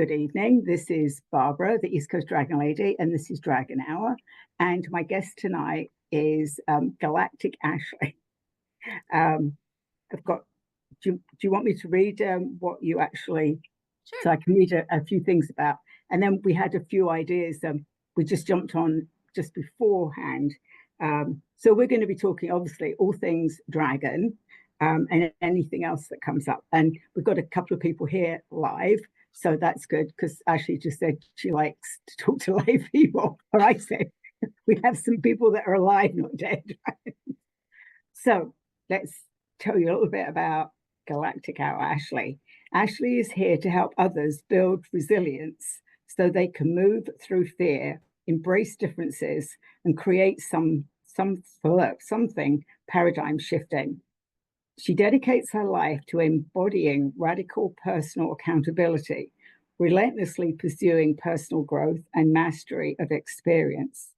good evening. This is Barbara, the East Coast Dragon Lady, and this is Dragon Hour. And my guest tonight is Galactic Ashley. I've got. Do you want me to read what you actually? Sure. So I can read a few things about. And then we had a few ideas. We just jumped on just beforehand. So we're going to be talking, obviously, all things dragon. And anything else that comes up. And we've got a couple of people here live, so that's good because Ashley just said she likes to talk to live people. Or I said we have some people that are alive, not dead. So let's tell you a little bit about Galactic Hour Ashley. Ashley is here to help others build resilience so they can move through fear, embrace differences, and create something paradigm shifting. She dedicates her life to embodying radical personal accountability, relentlessly pursuing personal growth and mastery of experience.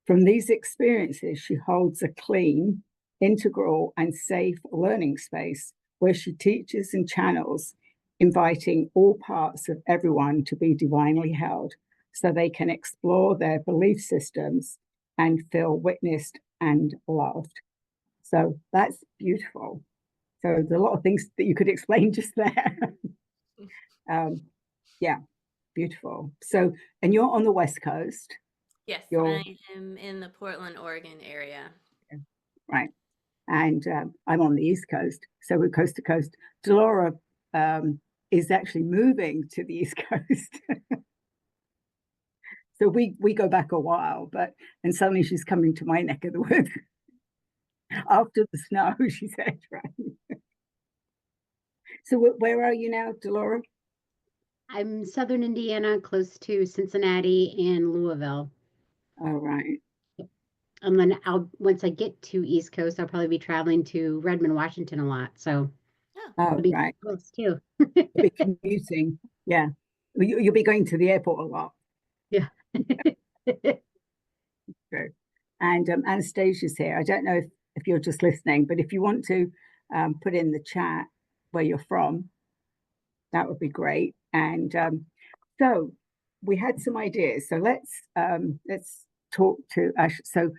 From these experiences, she holds a clean, integral, and safe learning space where she teaches and channels, inviting all parts of everyone to be divinely held so they can explore their belief systems and feel witnessed and loved. So that's beautiful. So there's a lot of things that you could explain just there. Yeah, beautiful. So, and you're on the West Coast. Yes, You're I am in the Portland, Oregon area. right, and I'm on the East Coast. So we're coast to coast. Delora is actually moving to the East Coast. So we go back a while, but and suddenly she's coming to my neck of the woods after the snow. She said, right. So where are you now, Delora? I'm Southern Indiana, close to Cincinnati and Louisville. Oh, right. And then once I get to East Coast, I'll probably be traveling to Redmond, Washington a lot. So Oh, it'll be right. close too. You'll be commuting. Yeah. You'll be going to the airport a lot. Yeah. True. And Anastasia's here. I don't know if you're just listening, but if you want to put in the chat where you're from, that would be great. And so we had some ideas. So let's talk to Ash. So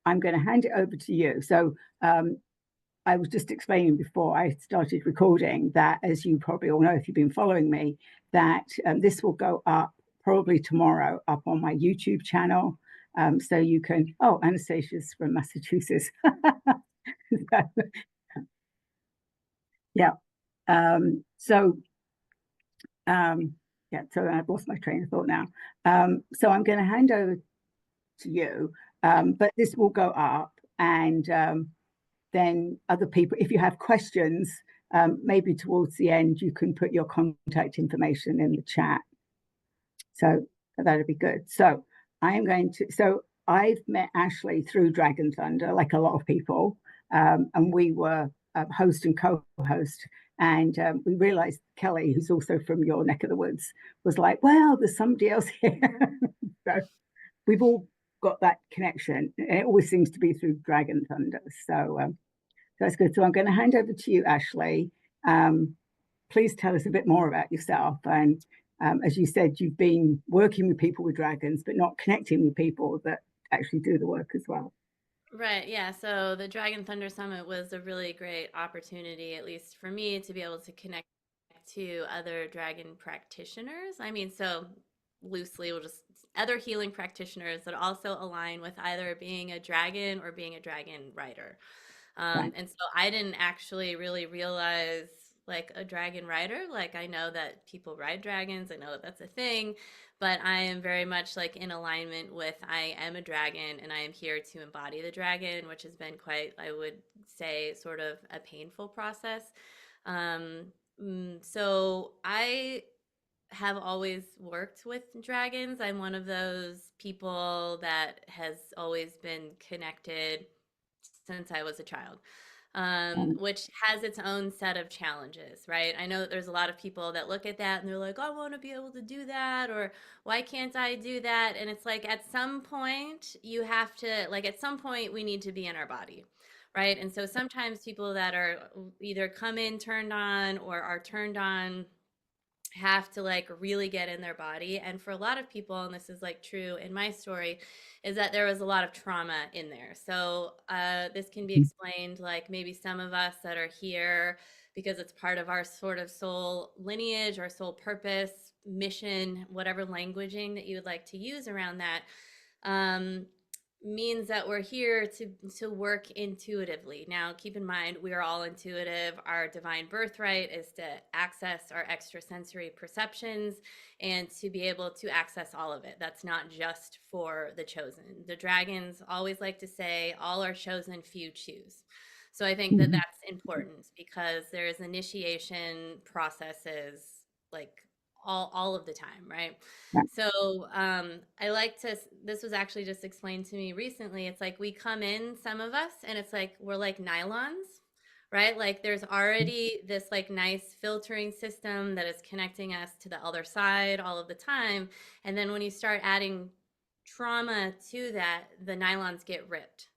I'm going to hand it over to you. So I was just explaining before I started recording that, as you probably all know if you've been following me, that this will go up probably tomorrow up on my YouTube channel. So you can, oh, Anastasia's from Massachusetts. Yeah. So I've lost my train of thought now. So I'm going to hand over to you, but this will go up and then other people, if you have questions, maybe towards the end, you can put your contact information in the chat. So that'd be good. So I've met Ashley through Dragon Thunder, like a lot of people, and we were host and co-host. And we realized Kelly, who's also from your neck of the woods, was like, well, there's somebody else here. So we've all got that connection. It always seems to be through Dragon Thunder. So that's good. So I'm going to hand over to you, Ashley. Please tell us a bit more about yourself. And as you said, you've been working with people with dragons, but not connecting with people that actually do the work as well. Right, yeah. So the Dragon Thunder Summit was a really great opportunity, at least for me, to be able to connect to other dragon practitioners. I mean, so loosely, we'll just other healing practitioners that also align with either being a dragon or being a dragon rider. Right. And so I didn't actually really realize like a dragon rider. Like I know that people ride dragons, I know that that's a thing, but I am very much like in alignment with I am a dragon and I am here to embody the dragon, which has been quite, I would say, sort of a painful process. Um, so I have always worked with dragons. I'm one of those people that has always been connected since I was a child, which has its own set of challenges, right? I know that there's a lot of people that look at that and they're like, I want to be able to do that, or why can't I do that? And it's like, at some point, you have to, like, at some point, we need to be in our body. Right. And so sometimes people that are either come in turned on or are turned on have to like really get in their body. And for a lot of people, and this is like true in my story, is that there was a lot of trauma in there. So this can be explained like maybe some of us that are here because it's part of our sort of soul lineage, our soul purpose, mission, whatever languaging that you would like to use around that. Um, Means that we're here to work intuitively. Now, keep in mind, we are all intuitive. Our divine birthright is to access our extrasensory perceptions and to be able to access all of it. That's not just for the chosen. The dragons always like to say, all are chosen, few choose. So I think that that's important because there's initiation processes like all of the time, right? Yeah. So I like to, this was actually just explained to me recently. It's like we come in, some of us, and it's like we're like nylons, right? Like there's already this like nice filtering system that is connecting us to the other side all of the time. And then when you start adding trauma to that, the nylons get ripped.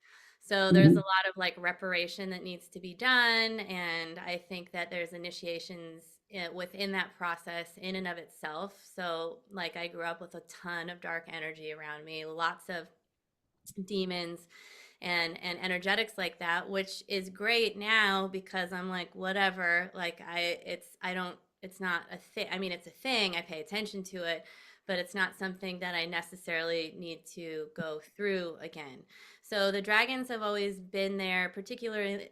So there's a lot of like reparation that needs to be done. And I think that there's initiations within that process in and of itself. So like I grew up with a ton of dark energy around me, lots of demons and energetics like that, which is great now because I'm like, whatever, like I don't, it's not a thing. I mean, it's a thing. I pay attention to it, but it's not something that I necessarily need to go through again. So the dragons have always been there, particularly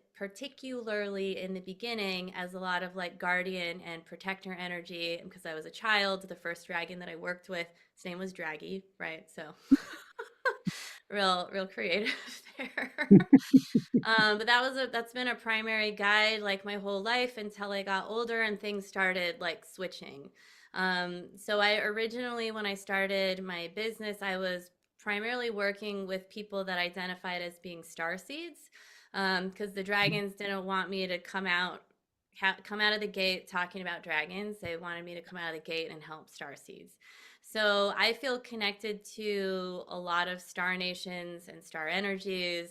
in the beginning, as a lot of like guardian and protector energy. Because I was a child, the first dragon that I worked with, his name was Draggy, right? So real creative there. But that's been a primary guide like my whole life until I got older and things started like switching. So I originally, when I started my business, I was primarily working with people that identified as being star seeds, because the dragons didn't want me to come out of the gate talking about dragons. They wanted me to come out of the gate and help star seeds. So I feel connected to a lot of star nations and star energies,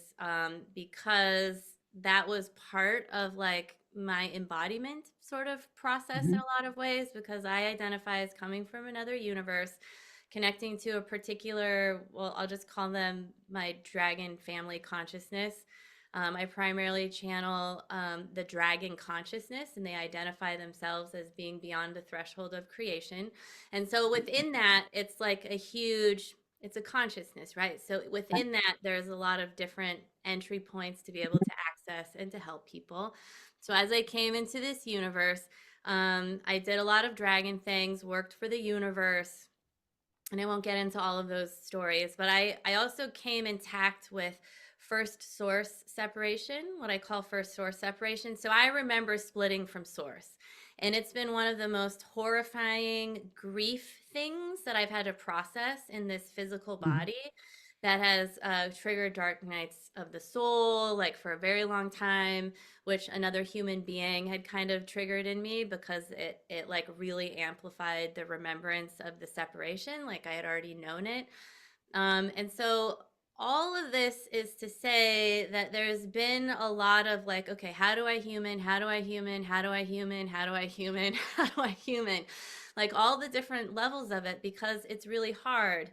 because that was part of like my embodiment sort of process in a lot of ways, because I identify as coming from another universe, connecting to a particular, well, I'll just call them my dragon family consciousness. I primarily channel the dragon consciousness, and they identify themselves as being beyond the threshold of creation. And so within that, it's like it's a consciousness, right? So within that, there's a lot of different entry points to be able to access and to help people. So as I came into this universe, I did a lot of dragon things, worked for the universe, and I won't get into all of those stories, but I also came intact with first source separation, what I call first source separation. So I remember splitting from source. And it's been one of the most horrifying grief things that I've had to process in this physical body that has triggered dark nights of the soul, like for a very long time, which another human being had kind of triggered in me because it like really amplified the remembrance of the separation, like I had already known it. And so all of this is to say that there's been a lot of like, okay, how do I human? How do I human? How do I human? How do I human? How do I human? Like all the different levels of it, because it's really hard.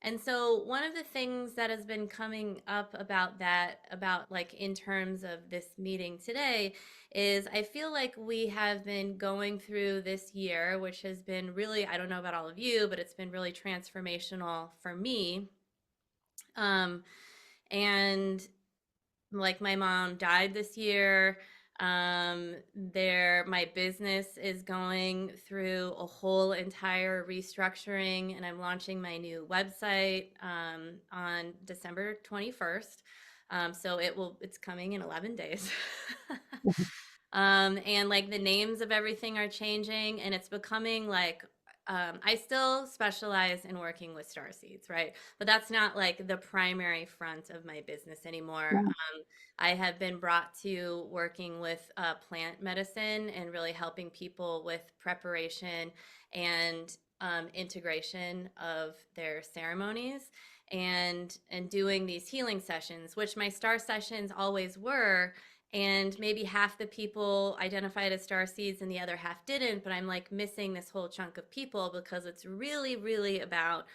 And so one of the things that has been coming up about that, about like in terms of this meeting today, is I feel like we have been going through this year, which has been really, I don't know about all of you, but it's been really transformational for me. Um, and like my mom died this year. My business is going through a whole entire restructuring, and I'm launching my new website on December 21st. So it's coming in 11 days. And like the names of everything are changing, and it's becoming like, I still specialize in working with star seeds, right? But that's not like the primary front of my business anymore. I have been brought to working with plant medicine and really helping people with preparation and integration of their ceremonies, and doing these healing sessions, which my star sessions always were. and maybe half the people identified as star seeds and the other half didn't, but I'm like missing this whole chunk of people, because it's really, really about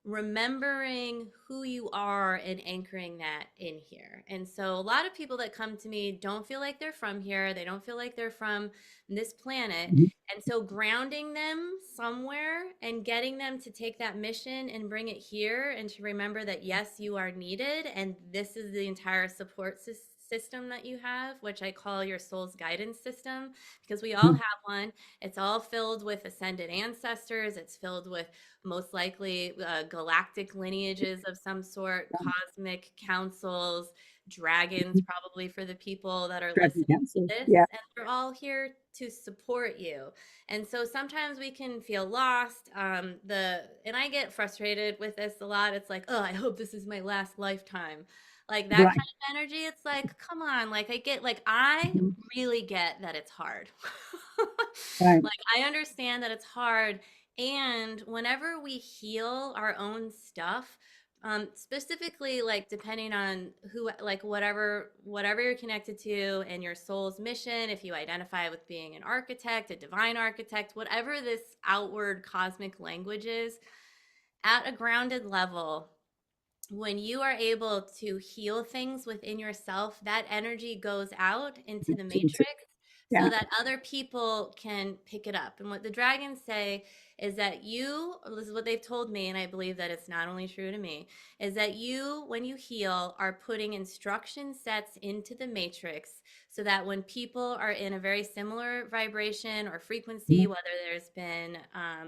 remembering who you are and anchoring that in here. And so a lot of people that come to me don't feel like they're from here. They don't feel like they're from this planet. Mhm. And so grounding them somewhere and getting them to take that mission and bring it here, and to remember that, yes, you are needed. And this is the entire support system that you have, which I call your soul's guidance system, because we all have one. It's all filled with ascended ancestors. It's filled with most likely galactic lineages of some sort, cosmic councils, dragons, probably for the people that are Dragon listening to Council. this. Yeah, And they're all here to support you. And so sometimes we can feel lost. And I get frustrated with this a lot. It's like, oh, I hope this is my last lifetime. Like that right. kind of energy. It's like, come on. Like I Mhm. really get that it's hard. Right. Like I understand that it's hard. And whenever we heal our own stuff, specifically, like depending on who, like whatever you're connected to and your soul's mission, if you identify with being an architect, a divine architect, whatever this outward cosmic language is, at a grounded level, when you are able to heal things within yourself, that energy goes out into the matrix so Yeah. that other people can pick it up. And what the dragons say is that this is what they've told me, and I believe that it's not only true to me, is that you, when you heal, are putting instruction sets into the matrix so that when people are in a very similar vibration or frequency, Mhm. whether there's been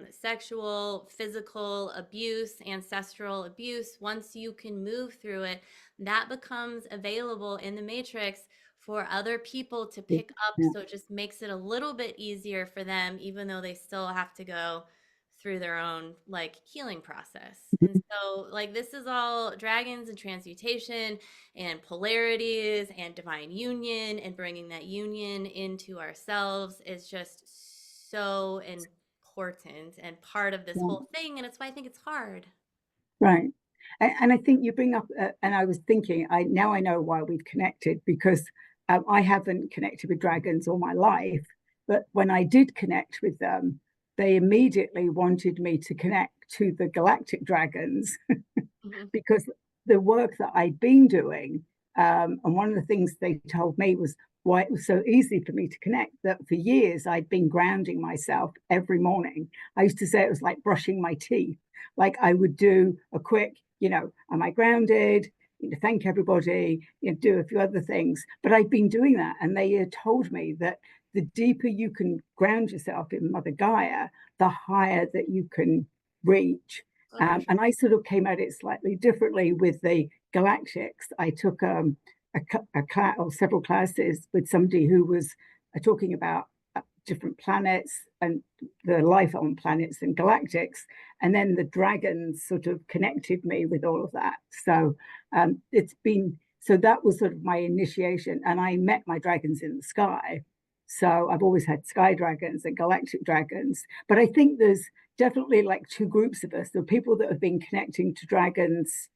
sexual, physical abuse, ancestral abuse, once you can move through it, that becomes available in the matrix for other people to pick up. Yeah. So it just makes it a little bit easier for them, even though they still have to go through their own like healing process. And Mhm. so like this is all dragons and transmutation and polarities and divine union, and bringing that union into ourselves is just so important and part of this Yeah. whole thing. And it's why I think it's hard. Right. And I think you bring up, and I was thinking, now I know why we've connected, because I haven't connected with dragons all my life, but when I did connect with them, they immediately wanted me to connect to the galactic dragons Mhm. because the work that I'd been doing, and one of the things they told me was why it was so easy for me to connect, that for years I'd been grounding myself every morning. I used to say it was like brushing my teeth. Like I would do a quick, am I grounded? Thank everybody, do a few other things. But I'd been doing that, and they had told me that the deeper you can ground yourself in Mother Gaia, the higher that you can reach. Oh, for sure. And I sort of came at it slightly differently with the Galactics. I took a class or several classes with somebody who was talking about different planets and the life on planets and galactics. And then the dragons sort of connected me with all of that. So so that was sort of my initiation. And I met my dragons in the sky. So I've always had sky dragons and galactic dragons. But I think there's definitely like two groups of us. There are people that have been connecting to dragons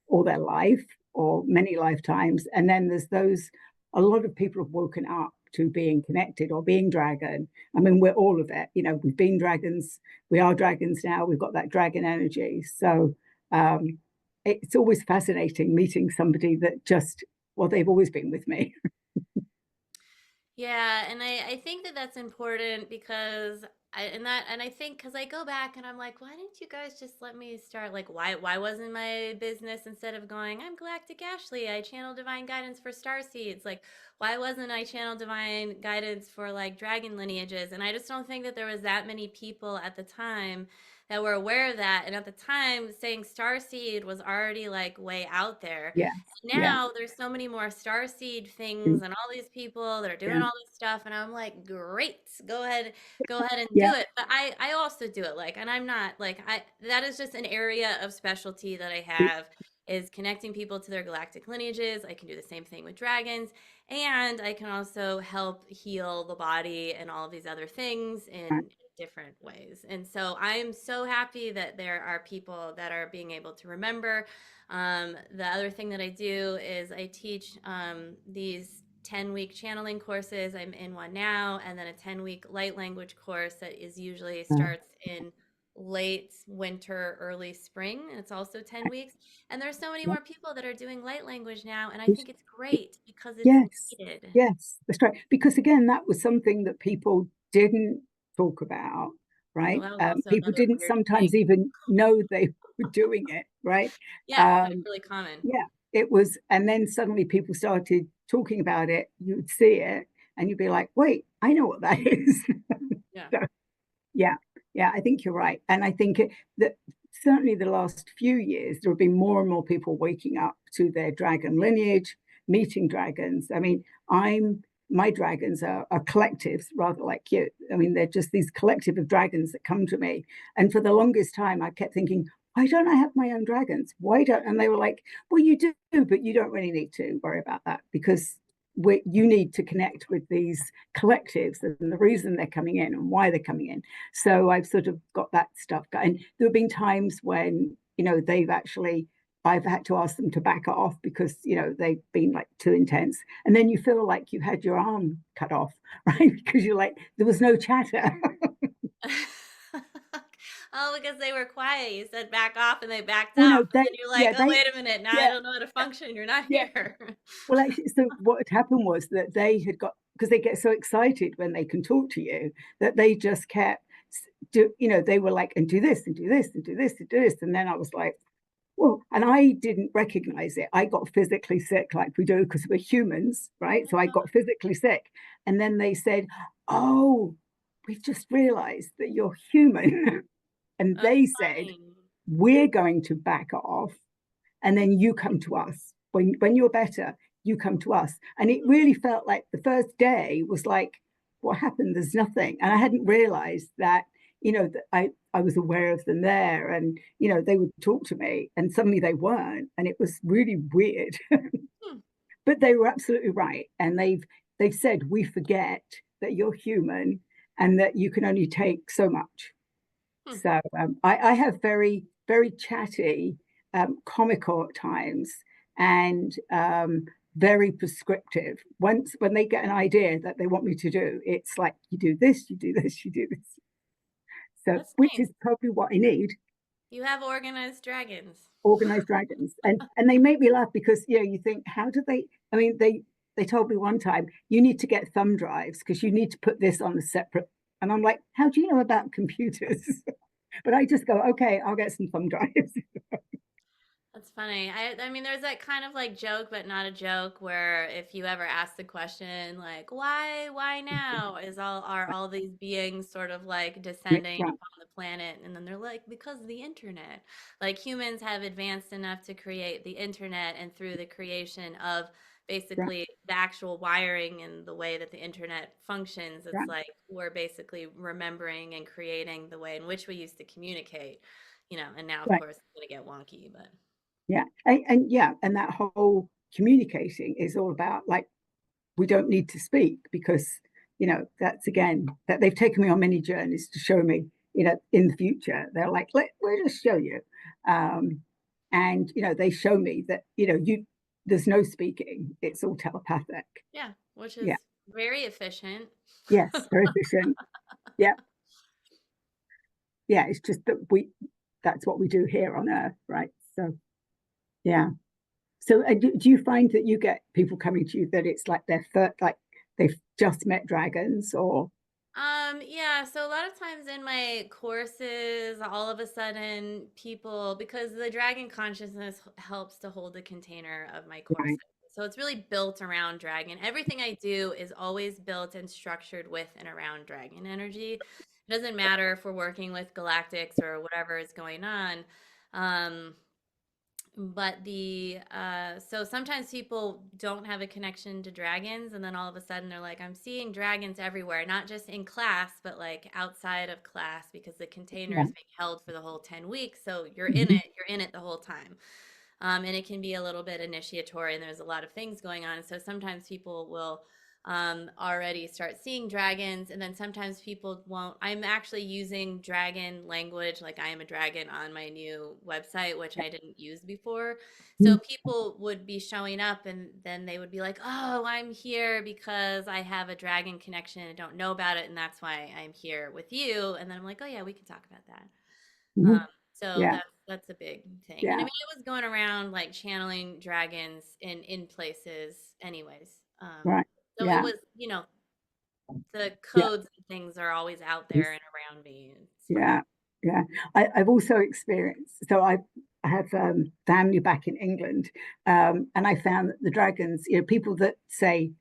all their life or many lifetimes. And then there's a lot of people have woken up to being connected or being dragon. I mean, we're all of it. We've been dragons. We are dragons now. We've got that dragon energy. So it's always fascinating meeting somebody that they've always been with me. Yeah, and I think that that's important, because I think, because I go back and I'm like, why didn't you guys just let me start, like why wasn't my business, instead of going, I'm Galactic Ashley, I channel divine guidance for star seeds, like why wasn't I channel divine guidance for like dragon lineages? And I just don't think that there was that many people at the time that were aware of that. And at the time, saying star seed was already like way out there. Yes. Yeah. Now there's so many more starseed things and all these people that are doing Yeah. all this stuff, and I'm like, great, go ahead and Yeah. do it. But I also do it, like, and I'm not like, I that is just an area of specialty that I have, is connecting people to their galactic lineages. I can do the same thing with dragons, and I can also help heal the body and all of these other things in different ways. And so I'm so happy that there are people that are being able to remember. The other thing that I do is I teach these 10-week channeling courses. I'm in one now, and then a 10-week light language course that is usually starts in late winter, early spring. And it's also 10 weeks. And there's so many more people that are doing light language now. And I think it's great because it's Yes, needed. yes, that's right. Because again, that was something that people didn't talk about, right? Well, that was also People another didn't weird thing. sometimes even know they were doing it, right? Yeah, that's really common. Yeah, it was, and then suddenly people started talking about it. You'd see it, and you'd be like, "Wait, I know what that is." Yeah. So, yeah, yeah, I think you're right, and I think that certainly the last few years there have been more and more people waking up to their dragon lineage, meeting dragons. I mean, my dragons are collectives, rather like you. I mean, they're just these collective of dragons that come to me, and for the longest time, I kept thinking, why don't I have my own dragons? Why don't? And they were like, well, you do, but you don't really need to worry about that because you need to connect with these collectives and the reason they're coming in and why they're coming in. So I've sort of got that stuff going. There have been times when, I've had to ask them to back off because, they've been like too intense. And then you feel like you had your arm cut off, right? Because you're like, there was no chatter. Oh, because they were quiet. You said back off and they backed Well, off. no, And then you're like, oh, wait a minute. Now I yeah, don't know how to function. You're not yeah. here. Well, actually, so what had happened was that they had got, because they get so excited when they can talk to you, that they just kept, they were like, and do this, and do this, and do this, and do this. And then I was like, well, and I didn't recognize it. I got physically sick like we do because we're humans, right? So I got physically sick. And then they said, oh, we've just realized that you're human. And That's they said, funny. we're going to back off and then you come to us. When you're better, you come to us. And it really felt like the first day was like, what happened? There's nothing. And I hadn't realized that, that I was aware of them there and, they would talk to me and suddenly they weren't. And it was really weird. But they were absolutely right. And they've said, we forget that you're human and that you can only take so much. So I have very, very chatty, comical at times, and very prescriptive. Once when they get an idea that they want me to do, it's like you do this, you do this, you do this. So, That's which nice. is probably what I need. You have organized dragons. Organized dragons, and they make me laugh because you think how do they? I mean, they told me one time you need to get thumb drives because you need to put this on a separate. And I'm like, how do you know about computers? But I just go, okay, I'll get some thumb drives. That's funny. I mean, there's that kind of like joke, but not a joke, where if you ever ask the question, like, why now? Are all these beings sort of like descending Right, upon the planet? And then they're like, because of the internet. Like humans have advanced enough to create the internet, and through the creation of right, basically the actual wiring and the way that the internet functions, it's right, like we're basically remembering and creating the way in which we used to communicate, and now of right. course it's gonna get wonky, but Yeah. And yeah, and that whole communicating is all about like we don't need to speak because that's again that they've taken me on many journeys to show me in the future they're like we'll just show you and they show me that you there's no speaking, it's all telepathic. yeah, which is Yeah, very efficient. yes, very efficient. Yeah, yeah, it's just that that's what we do here on earth, right? So yeah. So do you find that you get people coming to you that it's like their first, like they've just met dragons or Yeah, so a lot of times in my courses, all of a sudden people, because the dragon consciousness helps to hold the container of my courses. right, So it's really built around dragon. Everything I do is always built and structured with and around dragon energy. It doesn't matter if we're working with galactics or whatever is going on. Um, but so sometimes people don't have a connection to dragons, and then all of a sudden they're like, I'm seeing dragons everywhere, not just in class but like outside of class, because the container yeah, is being held for the whole 10 weeks, so mm-hmm. you're in it the whole time. And it can be a little bit initiatory, and there's a lot of things going on, so sometimes people will already start seeing dragons. And then sometimes people won't. I'm actually using dragon language, like I am a dragon, on my new website, which I didn't use before. So people would be showing up and then they would be like, oh, I'm here because I have a dragon connection and don't know about it. And that's why I'm here with you. And then I'm like, oh, yeah, we can talk about that. Mhm. So Yeah, that's a big thing. And I yeah, mean, it was going around like channeling dragons in places anyways. right. So it Yeah, was, the yeah, codes and things are always out there and around me. It's fine. yeah, yeah. I've also experienced, so I have family back in England, and I found that the dragons, people that say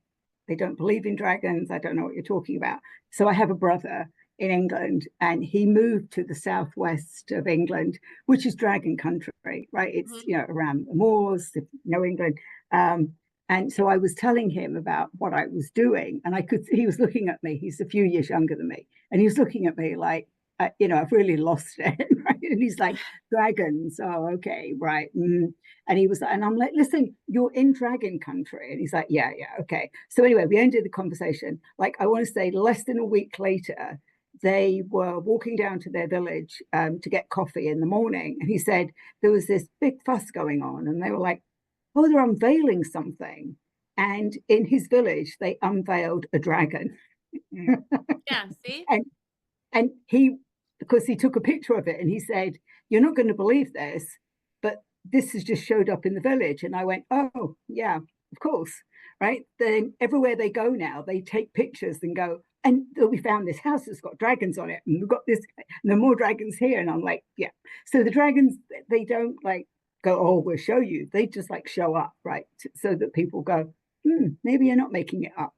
they don't believe in dragons, I don't know what you're talking about. So I have a brother in England, and he moved to the southwest of England, which is dragon country, right? It's Mhm. around the moors, England. Um, and so I was telling him about what I was doing, and he was looking at me. He's a few years younger than me, and he was looking at me like, I've really lost it, right? And he's like, dragons, oh, okay, right. And he was, and I'm like, listen, you're in dragon country. And he's like, yeah, yeah, okay. So anyway, we ended the conversation. Like, I want to say less than a week later, they were walking down to their village to get coffee in the morning. And he said there was this big fuss going on. And they were like, oh, they're unveiling something. And in his village, they unveiled a dragon. Yeah, see? and and he, because he took a picture of it and he said, you're not going to believe this, but this has just showed up in the village. And I went, oh, yeah, of course. Right. Then everywhere they go now, they take pictures and go, and we found this house that's got dragons on it. And we've got this, and there are more dragons here. And I'm like, yeah. So the dragons, they don't like go, oh, we'll show you. They just like show up, right? So that people go, maybe you're not making it up.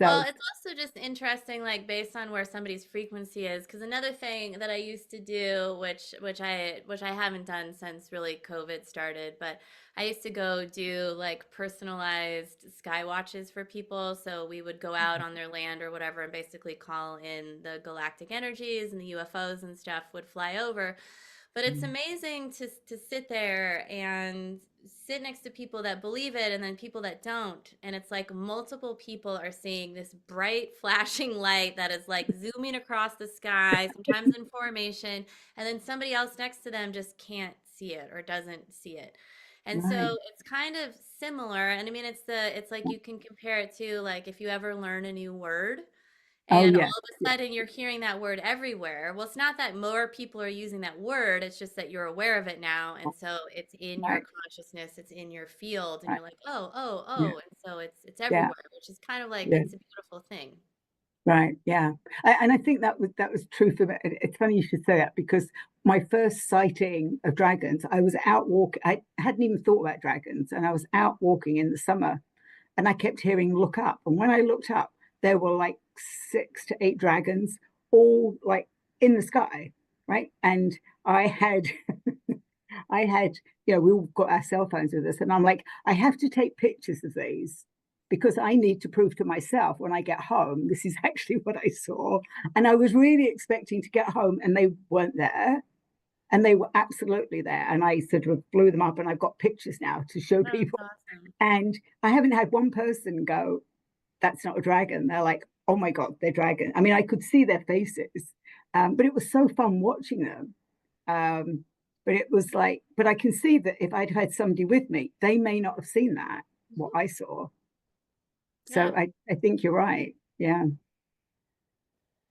Well, So, it's also just interesting, like based on where somebody's frequency is. Because another thing that I used to do, which I haven't done since really COVID started, but I used to go do like personalized sky watches for people. So we would go out on their land or whatever and basically call in the galactic energies, and the UFOs and stuff would fly over. But it's amazing to sit there and sit next to people that believe it and then people that don't. And it's like multiple people are seeing this bright flashing light that is like zooming across the sky, sometimes in formation, and then somebody else next to them just can't see it or doesn't see it. And right. so it's kind of similar. And I mean, it's like you can compare it to like if you ever learn a new word Oh, and all yeah. of a sudden you're hearing that word everywhere. Well, it's not that more people are using that word, it's just that you're aware of it now. And so it's in your Right. consciousness, it's in your field, and Right. you're like, oh, oh, Yeah. oh. And so it's Yeah. everywhere, which is kind of like Yeah. it's a beautiful thing. Right. Yeah. And I think that was true for me. It's funny you should say that because my first sighting of dragons, I was out walking. I hadn't even thought about dragons, and I was out walking in the summer, and I kept hearing "look up." And when I looked up, there were like 6 to 8 dragons, all like in the sky, right? And I had, I had, we all got our cell phones with us, and I'm like, I have to take pictures of these because I need to prove to myself when I get home, this is actually what I saw. And I was really expecting to get home, and they weren't there. And they were absolutely there. And I sort of blew them up, and I've got pictures now to show Oh, that's people. awesome. And I haven't had one person go, that's not a dragon. They're like, oh my God, they're dragon. I mean, I could see their faces, but it was so fun watching them. Um, but it was like, but I can see that if I'd had somebody with me, they may not have seen that, what Mhm. I saw. So Yeah. I think you're right. Yeah.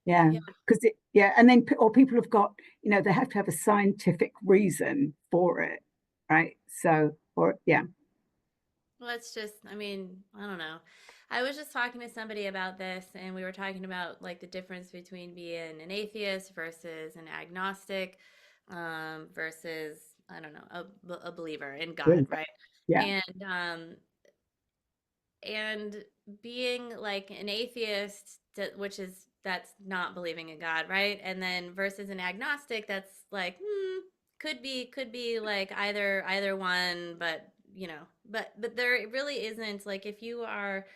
Yeah. Yeah. Because yeah. And then, or people have got, they have to have a scientific reason for it. Right. So, or, yeah. Well, it's just, I mean, I don't know. I was just talking to somebody about this, and we were talking about like the difference between being an atheist versus an agnostic, versus, I don't know, a believer in God, right? Yeah. And and being like an atheist, which is that's not believing in God, right? And then versus an agnostic, that's like could be like either one, but but there really isn't, like if you are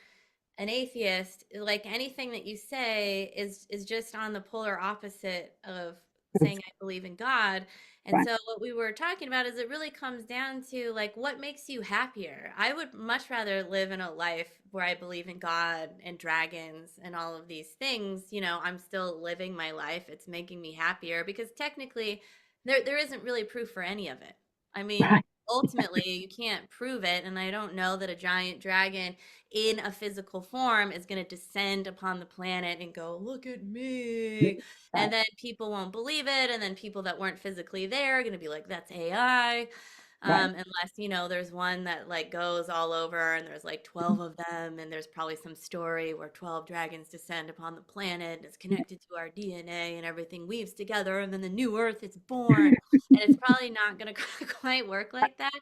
an atheist, like anything that you say is just on the polar opposite of saying I believe in God. And Right. so what we were talking about is it really comes down to like what makes you happier. I would much rather live in a life where I believe in God and dragons and all of these things. You know, I'm still living my life. It's making me happier because technically there isn't really proof for any of it. I mean, Right. ultimately you can't prove it, and I don't know that a giant dragon in a physical form is going to descend upon the planet and go, look at me. And Right. then people won't believe it. And then people that weren't physically there are going to be like, that's AI. Right. Unless, you know, there's one that like goes all over and there's like 12 of them. And there's probably some story where 12 dragons descend upon the planet. And it's connected to our DNA and everything weaves together. And then the new earth is born. And it's probably not going to quite work like that.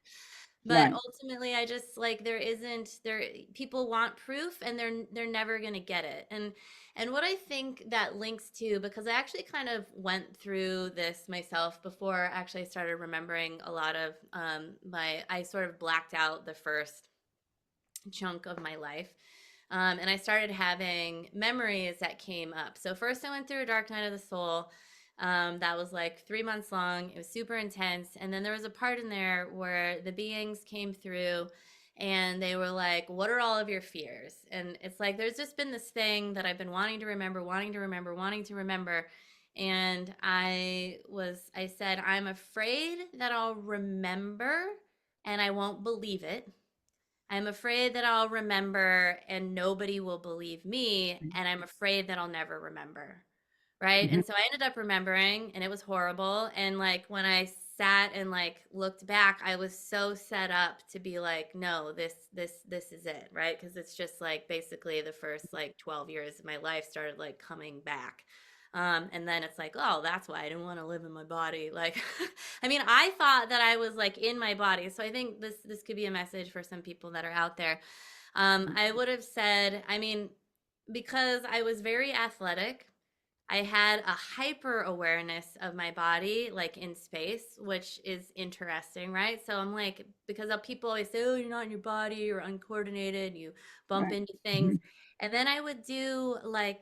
But Right. ultimately, I just like there isn't there people want proof and they're never going to get it. And what I think that links to, because I actually kind of went through this myself before actually I started remembering a lot of I sort of blacked out the first chunk of my life. And I started having memories that came up. So first I went through a dark night of the soul. That was like 3 months long. It was super intense. And then there was a part in there where the beings came through and they were like, what are all of your fears? And it's like, there's just been this thing that I've been wanting to remember, wanting to remember, wanting to remember. And I said, I'm afraid that I'll remember and I won't believe it. I'm afraid that I'll remember and nobody will believe me. And I'm afraid that I'll never remember. Right. Mhm. And so I ended up remembering and it was horrible. And like when I sat and like looked back, I was so set up to be like, no, this is it. Right. Cause it's just like basically the first like 12 years of my life started like coming back. And then it's like, oh, that's why I didn't want to live in my body. Like, I mean, I thought that I was like in my body. So I think this could be a message for some people that are out there. I would have said, I mean, because I was very athletic, I had a hyper awareness of my body, like in space, which is interesting, right? So I'm like, because people always say, oh, you're not in your body, you're uncoordinated, you bump Right. into things. Mhm. And then I would do like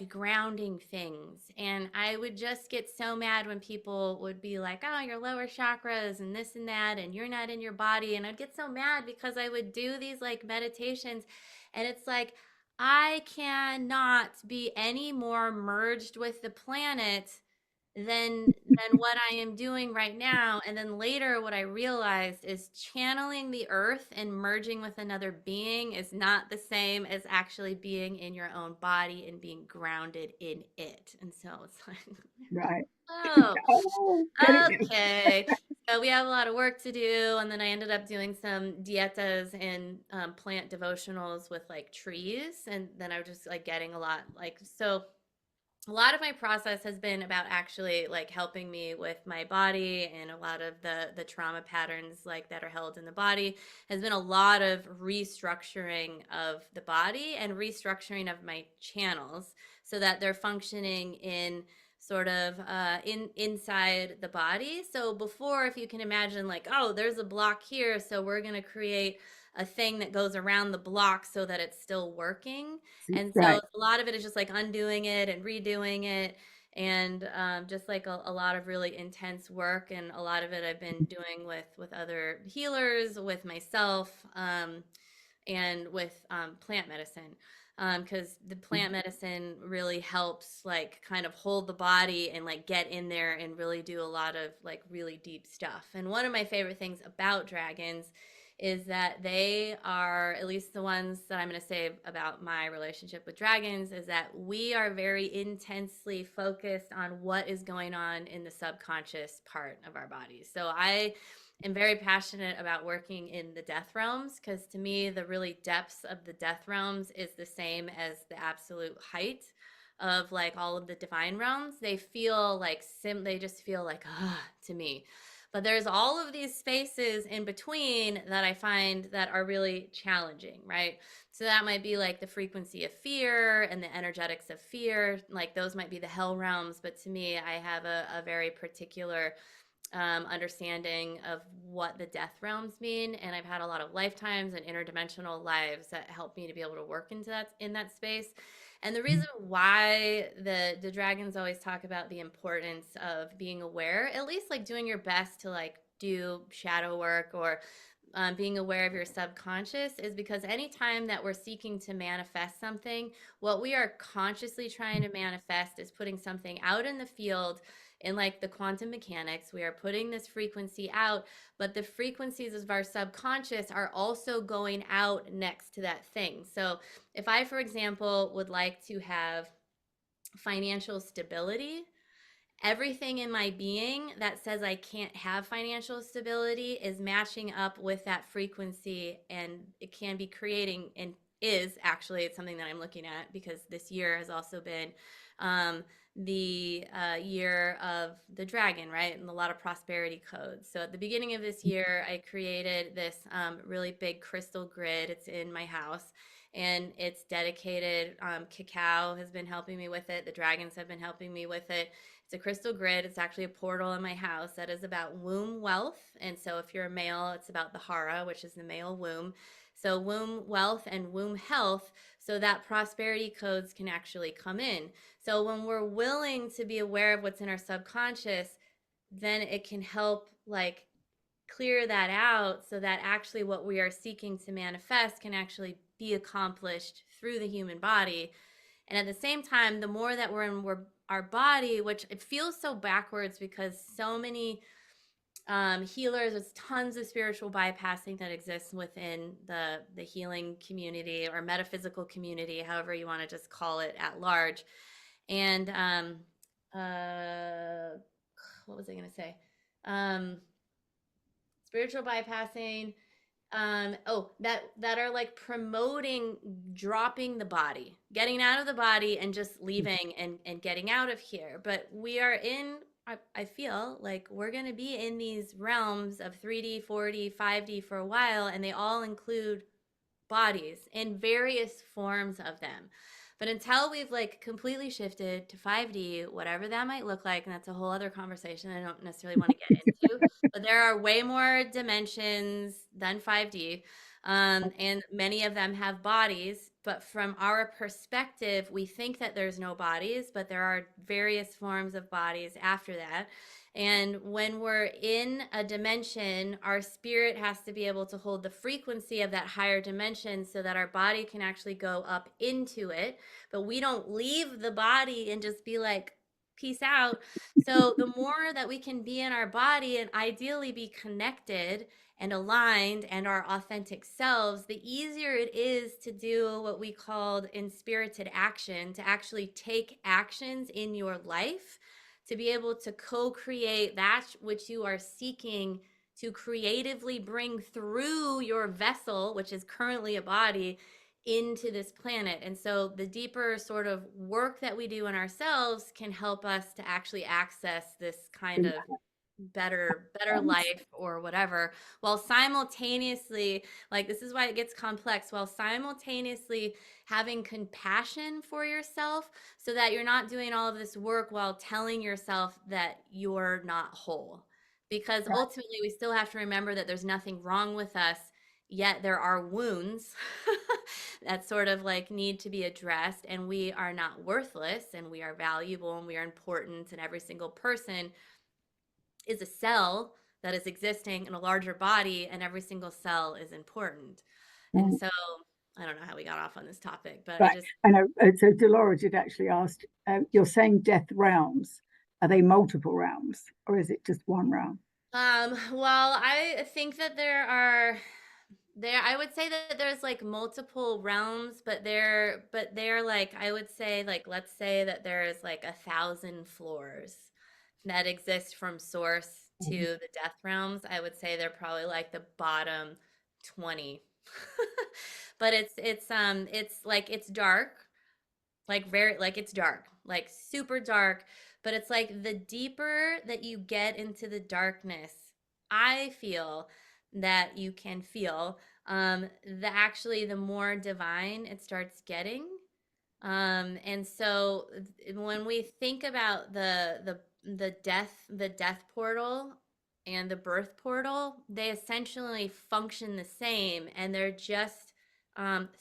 grounding things. And I would just get so mad when people would be like, oh, your lower chakras and this and that, and you're not in your body. And I'd get so mad because I would do these like meditations. And it's like, I cannot be any more merged with the planet than what I am doing right now. And then later what I realized is channeling the earth and merging with another being is not the same as actually being in your own body and being grounded in it. And so it's like, Right. oh, Oh, getting it. okay. So we have a lot of work to do. And then I ended up doing some dietas and plant devotionals with like trees. And then I was just like getting a lot like, so a lot of my process has been about actually like helping me with my body, and a lot of the trauma patterns like that are held in the body has been a lot of restructuring of the body and restructuring of my channels so that they're functioning in sort of inside the body. So before, if you can imagine, like, oh, there's a block here, so we're going to create a thing that goes around the block so that it's still working. And so Right. a lot of it is just like undoing it and redoing it, and just like a lot of really intense work. And a lot of it I've been doing with other healers, with myself, and with plant medicine. Because the plant medicine really helps like kind of hold the body and like get in there and really do a lot of like really deep stuff. And one of my favorite things about dragons is that they are, at least the ones that I'm going to say about my relationship with dragons, is that we are very intensely focused on what is going on in the subconscious part of our bodies. So I am very passionate about working in the death realms, because to me, the really depths of the death realms is the same as the absolute height of like all of the divine realms. They feel like they just feel like to me. But there's all of these spaces in between that I find that are really challenging, right? So that might be like the frequency of fear and the energetics of fear. Like those might be the hell realms. But to me, I have a very particular understanding of what the death realms mean, and I've had a lot of lifetimes and interdimensional lives that help me to be able to work into that in that space. And the reason why the dragons always talk about the importance of being aware, at least like doing your best to like do shadow work or being aware of your subconscious, is because anytime that we're seeking to manifest something, what we are consciously trying to manifest is putting something out in the field. In like the quantum mechanics, we are putting this frequency out, but the frequencies of our subconscious are also going out next to that thing. So if I, for example, would like to have financial stability, everything in my being that says I can't have financial stability is matching up with that frequency, and it can be creating, and is actually, it's something that I'm looking at because this year has also been the year of the dragon, right? And a lot of prosperity codes. So at the beginning of this year, I created this really big crystal grid. It's in my house, and it's dedicated. Cacao has been helping me with it. The dragons have been helping me with it. It's a crystal grid. It's actually a portal in my house that is about womb wealth. And so if you're a male, it's about the hara, which is the male womb. So womb wealth and womb health, so that prosperity codes can actually come in. So when we're willing to be aware of what's in our subconscious, then it can help like clear that out so that actually what we are seeking to manifest can actually be accomplished through the human body. And at the same time, the more that we're in our body, which it feels so backwards because so many healers, there's tons of spiritual bypassing that exists within the healing community or metaphysical community, however you want to just call it at large. And what was I going to say? Spiritual bypassing, that are like promoting dropping the body, getting out of the body and just leaving and getting out of here. But we are in, I feel like we're going to be in these realms of 3D, 4D, 5D for a while, and they all include bodies in various forms of them. But until we've like completely shifted to 5D, whatever that might look like, and that's a whole other conversation I don't necessarily want to get into, but there are way more dimensions than 5D. And many of them have bodies, but from our perspective, we think that there's no bodies, but there are various forms of bodies after that. And when we're in a dimension, our spirit has to be able to hold the frequency of that higher dimension so that our body can actually go up into it. But we don't leave the body and just be like, peace out. So the more that we can be in our body and ideally be connected and aligned and our authentic selves, the easier it is to do what we called inspirited action, to actually take actions in your life, to be able to co-create that which you are seeking to creatively bring through your vessel, which is currently a body, into this planet. And so the deeper sort of work that we do in ourselves can help us to actually access this kind of better life or whatever, while simultaneously, like, this is why it gets complex, while simultaneously having compassion for yourself, so that you're not doing all of this work while telling yourself that you're not whole, because ultimately we still have to remember that there's nothing wrong with us, yet there are wounds that sort of like need to be addressed, and we are not worthless, and we are valuable, and we are important, and every single person is a cell that is existing in a larger body, and every single cell is important. And so I don't know how we got off on this topic, but right. I know. So Dolores had actually asked, you're saying death realms, are they multiple realms or is it just one realm? Well, I think that I would say that there's like multiple realms, but they're like, I would say, like, let's say that there's like 1,000 floors that exist from source to the death realms. I would say they're probably like the bottom 20. But it's like, it's dark, like very, like, it's dark, like super dark, but it's like the deeper that you get into the darkness, I feel that you can feel the actually the more divine it starts getting. And so when we think about the death portal, and the birth portal, they essentially function the same, and they're just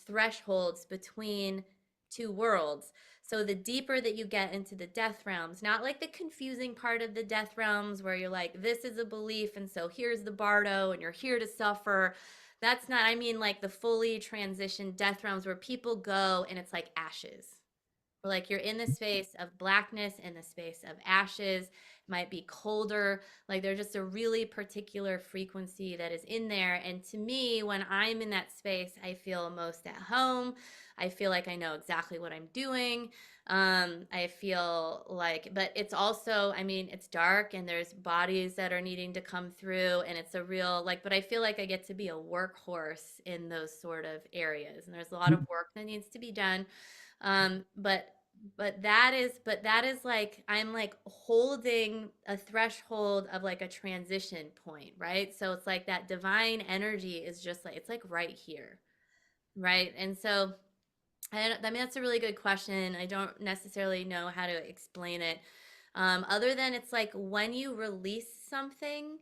thresholds between two worlds. So the deeper that you get into the death realms, not like the confusing part of the death realms where you're like, this is a belief, and so here's the bardo, and you're here to suffer. That's not, I mean, like the fully transitioned death realms where people go and it's like ashes. Like you're in the space of blackness, in the space of ashes, might be colder, like there's just a really particular frequency that is in there. And to me, when I'm in that space, I feel most at home. I feel like I know exactly what I'm doing. I feel like, but it's also, I mean, it's dark and there's bodies that are needing to come through, and it's a real, like, but I feel like I get to be a workhorse in those sort of areas, and there's a lot of work that needs to be done. um but that is like I'm like holding a threshold of like a transition point, right? So it's like that divine energy is just like, it's like right here, right? And so I mean, that's a really good question. I don't necessarily know how to explain it, other than it's like when you release something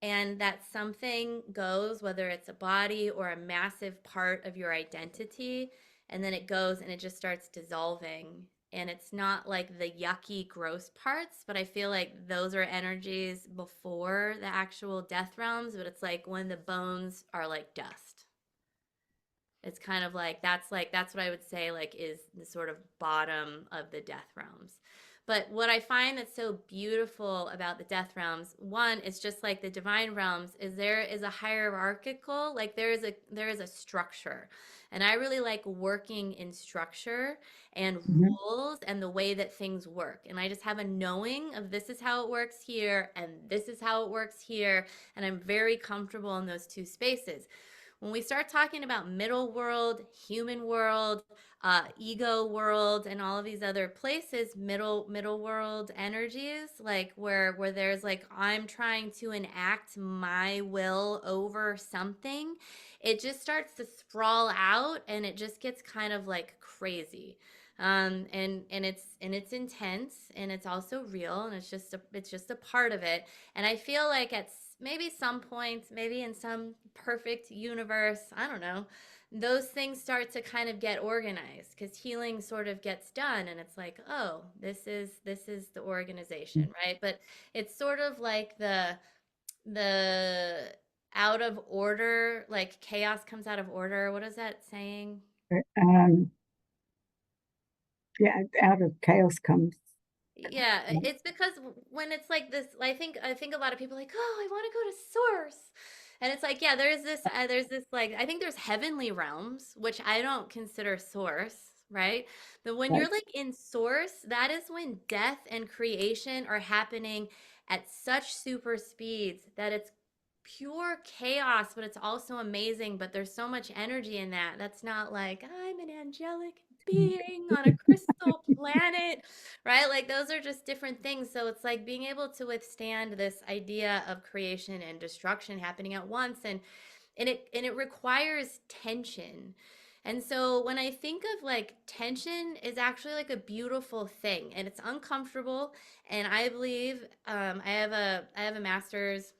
and that something goes, whether it's a body or a massive part of your identity, and then it goes and it just starts dissolving. And it's not like the yucky, gross parts, but I feel like those are energies before the actual death realms. But it's like when the bones are like dust. It's kind of like that's what I would say like is the sort of bottom of the death realms. But what I find that's so beautiful about the death realms, one, it's just like the divine realms, is there is a hierarchical, like there is a structure. And I really like working in structure and Mhm. rules and the way that things work. And I just have a knowing of this is how it works here and this is how it works here. And I'm very comfortable in those two spaces. When we start talking about middle world, human world, ego world, and all of these other places, middle world energies, like where there's like I'm trying to enact my will over something, it just starts to sprawl out, and it just gets kind of like crazy. And it's intense, and it's also real, and it's just a part of it. And I feel like at maybe some point, maybe in some perfect universe, I don't know, those things start to kind of get organized because healing sort of gets done, and it's like, oh, this is the organization, right? But it's sort of like the out of order, like chaos comes out of order. What is that saying? Um, yeah, out of chaos comes. Yeah, it's because when it's like this, I think a lot of people are like, oh, I want to go to source, and it's like, yeah, there's this like, I think there's heavenly realms, which I don't consider source, right? But when Right. you're like in source, that is when death and creation are happening at such super speeds that it's pure chaos, but it's also amazing. But there's so much energy in that. That's not like I'm an angelic being on a crystal planet, right? Like those are just different things. So it's like being able to withstand this idea of creation and destruction happening at once, and it requires tension. And so when I think of like tension is actually like a beautiful thing, and it's uncomfortable. And I believe I have a master's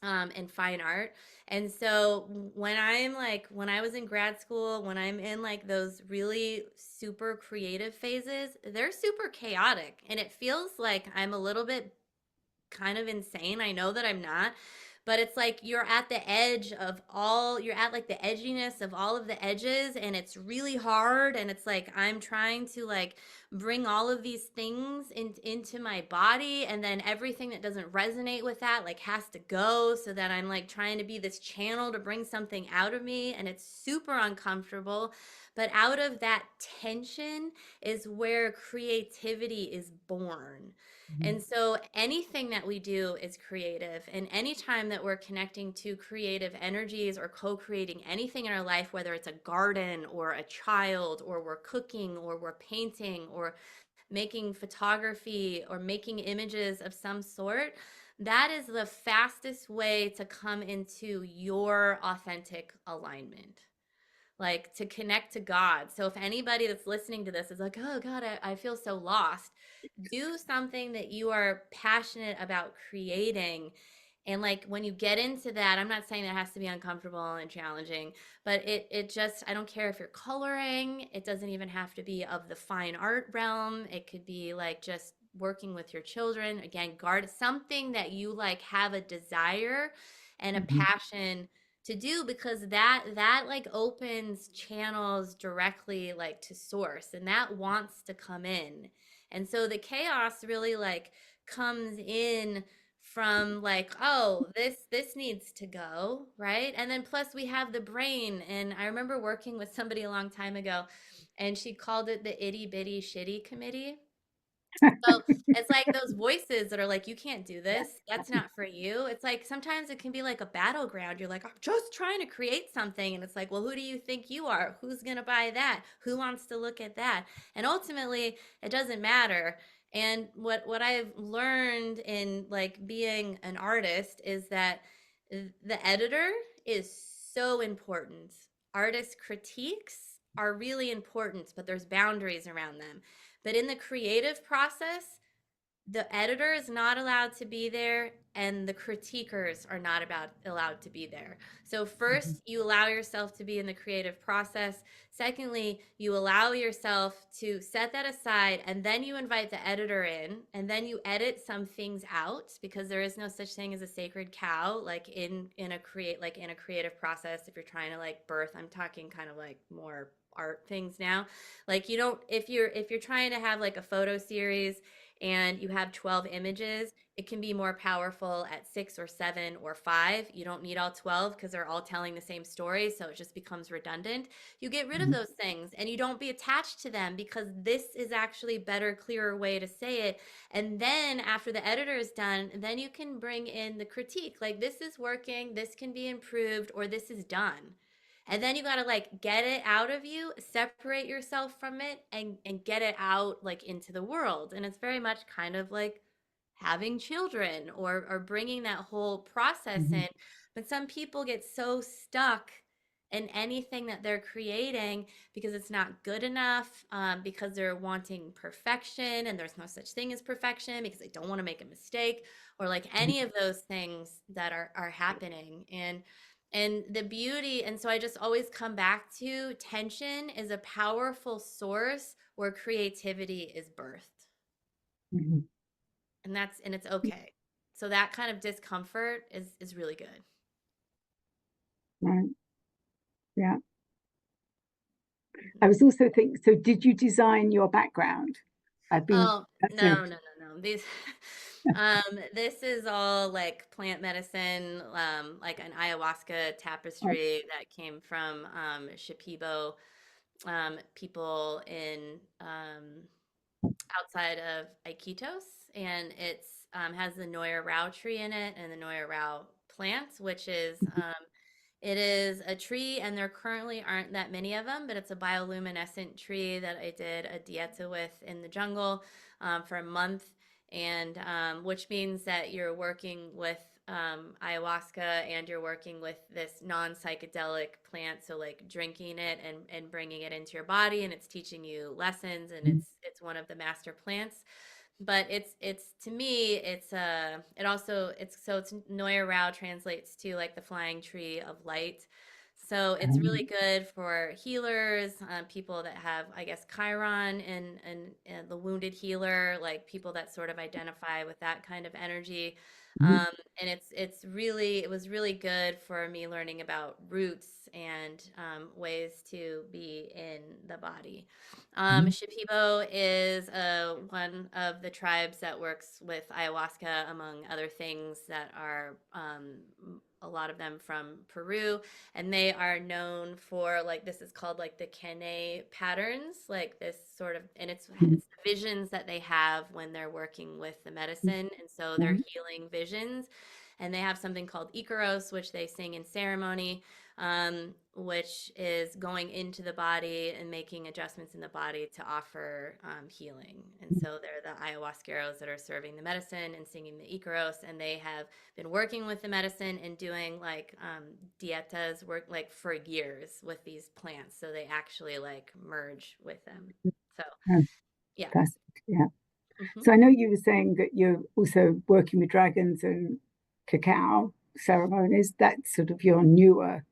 in fine art. And so when I was in grad school, when I'm in like those really super creative phases, they're super chaotic, and it feels like I'm a little bit kind of insane. I know that I'm not, but it's like you're at the edge of all, you're at like the edginess of all of the edges, and it's really hard. And it's like I'm trying to like bring all of these things into my body, and then everything that doesn't resonate with that like has to go, so that I'm like trying to be this channel to bring something out of me, and it's super uncomfortable. But out of that tension is where creativity is born. And so anything that we do is creative. And anytime that we're connecting to creative energies or co creating anything in our life, whether it's a garden or a child, or we're cooking or we're painting or making photography or making images of some sort, that is the fastest way to come into your authentic alignment, like to connect to God. So if anybody that's listening to this is like, oh God, I feel so lost, do something that you are passionate about creating, And like when you get into that, I'm not saying that has to be uncomfortable and challenging, but it just, I don't care if you're coloring, it doesn't even have to be of the fine art realm. It could be like just working with your children. Again, guard something that you like have a desire and a Mhm. passion to do, because that like opens channels directly like to source, and that wants to come in. And so the chaos really like comes in from like, oh, this needs to go, right? And then plus we have the brain. And I remember working with somebody a long time ago, and she called it the itty bitty shitty committee. So it's like those voices that are like, you can't do this. That's not for you. It's like sometimes it can be like a battleground. You're like, I'm just trying to create something. And it's like, well, who do you think you are? Who's going to buy that? Who wants to look at that? And ultimately, it doesn't matter. And what I've learned in like being an artist is that the editor is so important. Artist critiques are really important, but there's boundaries around them. But in the creative process, the editor is not allowed to be there and the critiquers are not allowed to be there. So Mhm. first, you allow yourself to be in the creative process. Secondly, you allow yourself to set that aside, and then you invite the editor in, and then you edit some things out, because there is no such thing as a sacred cow like in a creative process. If you're trying to like birth, I'm talking kind of like more art things now. Like you don't, if you're trying to have like a photo series and you have 12 images, it can be more powerful at 6 or 7 or 5. You don't need all 12 because they're all telling the same story, so it just becomes redundant. You get rid of Mhm. those things and you don't be attached to them, because this is actually a better, clearer way to say it. And then after the editor is done, then you can bring in the critique. Like, this is working, this can be improved, or this is done. And then you got to like get it out of you, separate yourself from it, and get it out like into the world. And it's very much kind of like having children, or bringing that whole process Mhm. in. But some people get so stuck in anything that they're creating because it's not good enough, because they're wanting perfection, and there's no such thing as perfection because they don't want to make a mistake, or like Mhm. any of those things that are happening. And the beauty, and so I just always come back to tension is a powerful source where creativity is birthed. Mhm. And it's okay. So that kind of discomfort is really good. Right. Yeah. I Mhm. was also thinking, so did you design your background? I've been Oh, no, fascinated. no, no, no. These this is all like plant medicine, like an ayahuasca Oh, tapestry that came from Shipibo, people in outside of Iquitos, and it's has the Noya Rao tree in it, and the Noya Rao plant, which is it is a tree, and there currently aren't that many of them, but it's a bioluminescent tree that I did a dieta with in the jungle for a month, and which means that you're working with ayahuasca, and you're working with this non-psychedelic plant, so like drinking it and bringing it into your body, and it's teaching you lessons, and mhm. it's one of the master plants. But it's to me, it also, it's Noya Rao translates to like the flying tree of light. So it's really good for healers, people that have, I guess, Chiron, and the wounded healer, like people that sort of identify with that kind of energy. Mhm. And it was really good for me learning about roots and ways to be in the body. Mhm. Shipibo is one of the tribes that works with ayahuasca, among other things, that are a lot of them from Peru, and they are known for like, this is called like the Kene patterns, like this sort of, and Mhm. it's the visions that they have when they're working with the Mhm. medicine, and so they're healing visions, and they have something called Icaros, which they sing in ceremony, which is going into the body and making adjustments in the body to offer healing. And so they're the ayahuasqueros that are serving the medicine and singing the Icaros, and they have been working with the medicine and doing like dietas work like for years with these plants. So they actually like merge with them. So Oh, yeah. that's, yeah. Hmm. So I know you were saying that you're also working with dragons and cacao ceremonies. That's sort of your newer.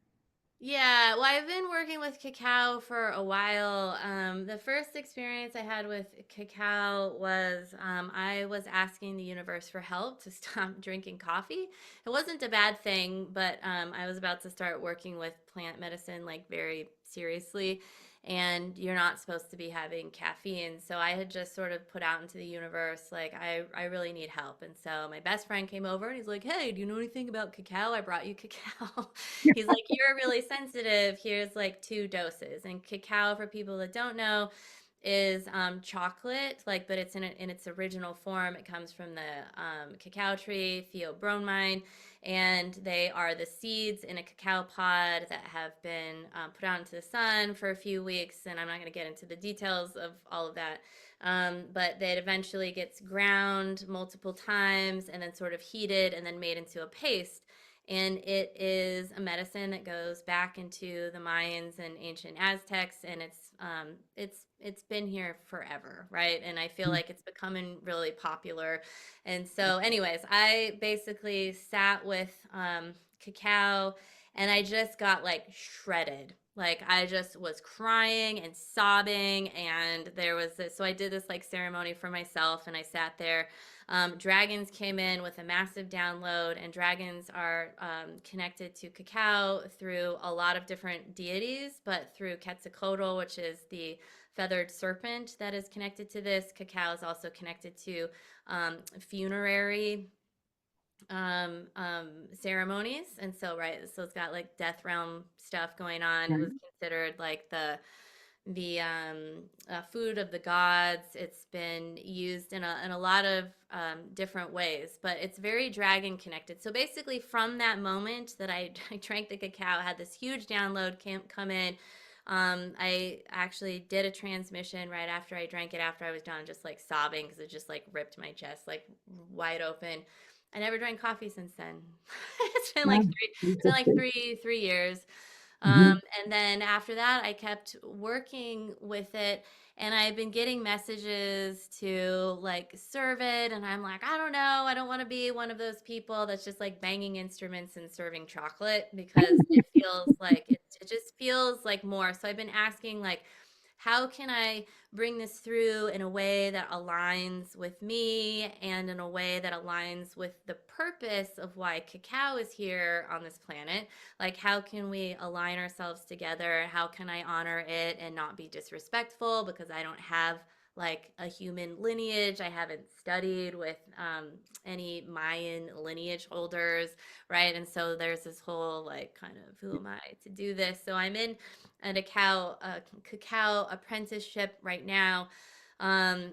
Yeah, well, I've been working with cacao for a while. The first experience I had with cacao was I was asking the universe for help to stop drinking coffee. It wasn't a bad thing, but I was about to start working with plant medicine like very seriously, and you're not supposed to be having caffeine. So I had just sort of put out into the universe like I really need help. And so my best friend came over and he's like, "Hey, do you know anything about cacao? I brought you cacao." He's like, "You're really sensitive. Here's like 2 doses." And cacao, for people that don't know, is chocolate, like, but it's in its original form. It comes from the cacao tree, theobromine, and they are the seeds in a cacao pod that have been put out into the sun for a few weeks. And I'm not going to get into the details of all of that. But that eventually gets ground multiple times and then sort of heated and then made into a paste. And it is a medicine that goes back into the Mayans and ancient Aztecs, and it's been here forever, right? And I feel like it's becoming really popular. And so, anyways, I basically sat with cacao, and I just got like shredded. Like I just was crying and sobbing, and there was this. So I did this like ceremony for myself, and I sat there. Dragons came in with a massive download, and dragons are connected to cacao through a lot of different deities, but through Quetzalcoatl, which is the feathered serpent that is connected to this. Cacao is also connected to funerary ceremonies, and so right, so it's got like death realm stuff going on. It was considered like the food of the gods. It's been used in a lot of different ways, but it's very dragon connected. So basically, from that moment that I drank the cacao, I had this huge download come in. I actually did a transmission right after I drank it, after I was done, just like sobbing because it just like ripped my chest like wide open. I never drank coffee since then. It's been like Wow, three, it's been like interesting. 3 years. Mhm. And then after that, I kept working with it, and I've been getting messages to like serve it. And I'm like, I don't know. I don't want to be one of those people that's just like banging instruments and serving chocolate, because it feels like it just feels like more. So I've been asking, like, how can I bring this through in a way that aligns with me and in a way that aligns with the purpose of why cacao is here on this planet? Like, how can we align ourselves together? How can I honor it and not be disrespectful because I don't have like a human lineage? I haven't studied with any Mayan lineage holders, right? And so there's this whole like kind of, who am I to do this? So I'm in a cacao apprenticeship right now,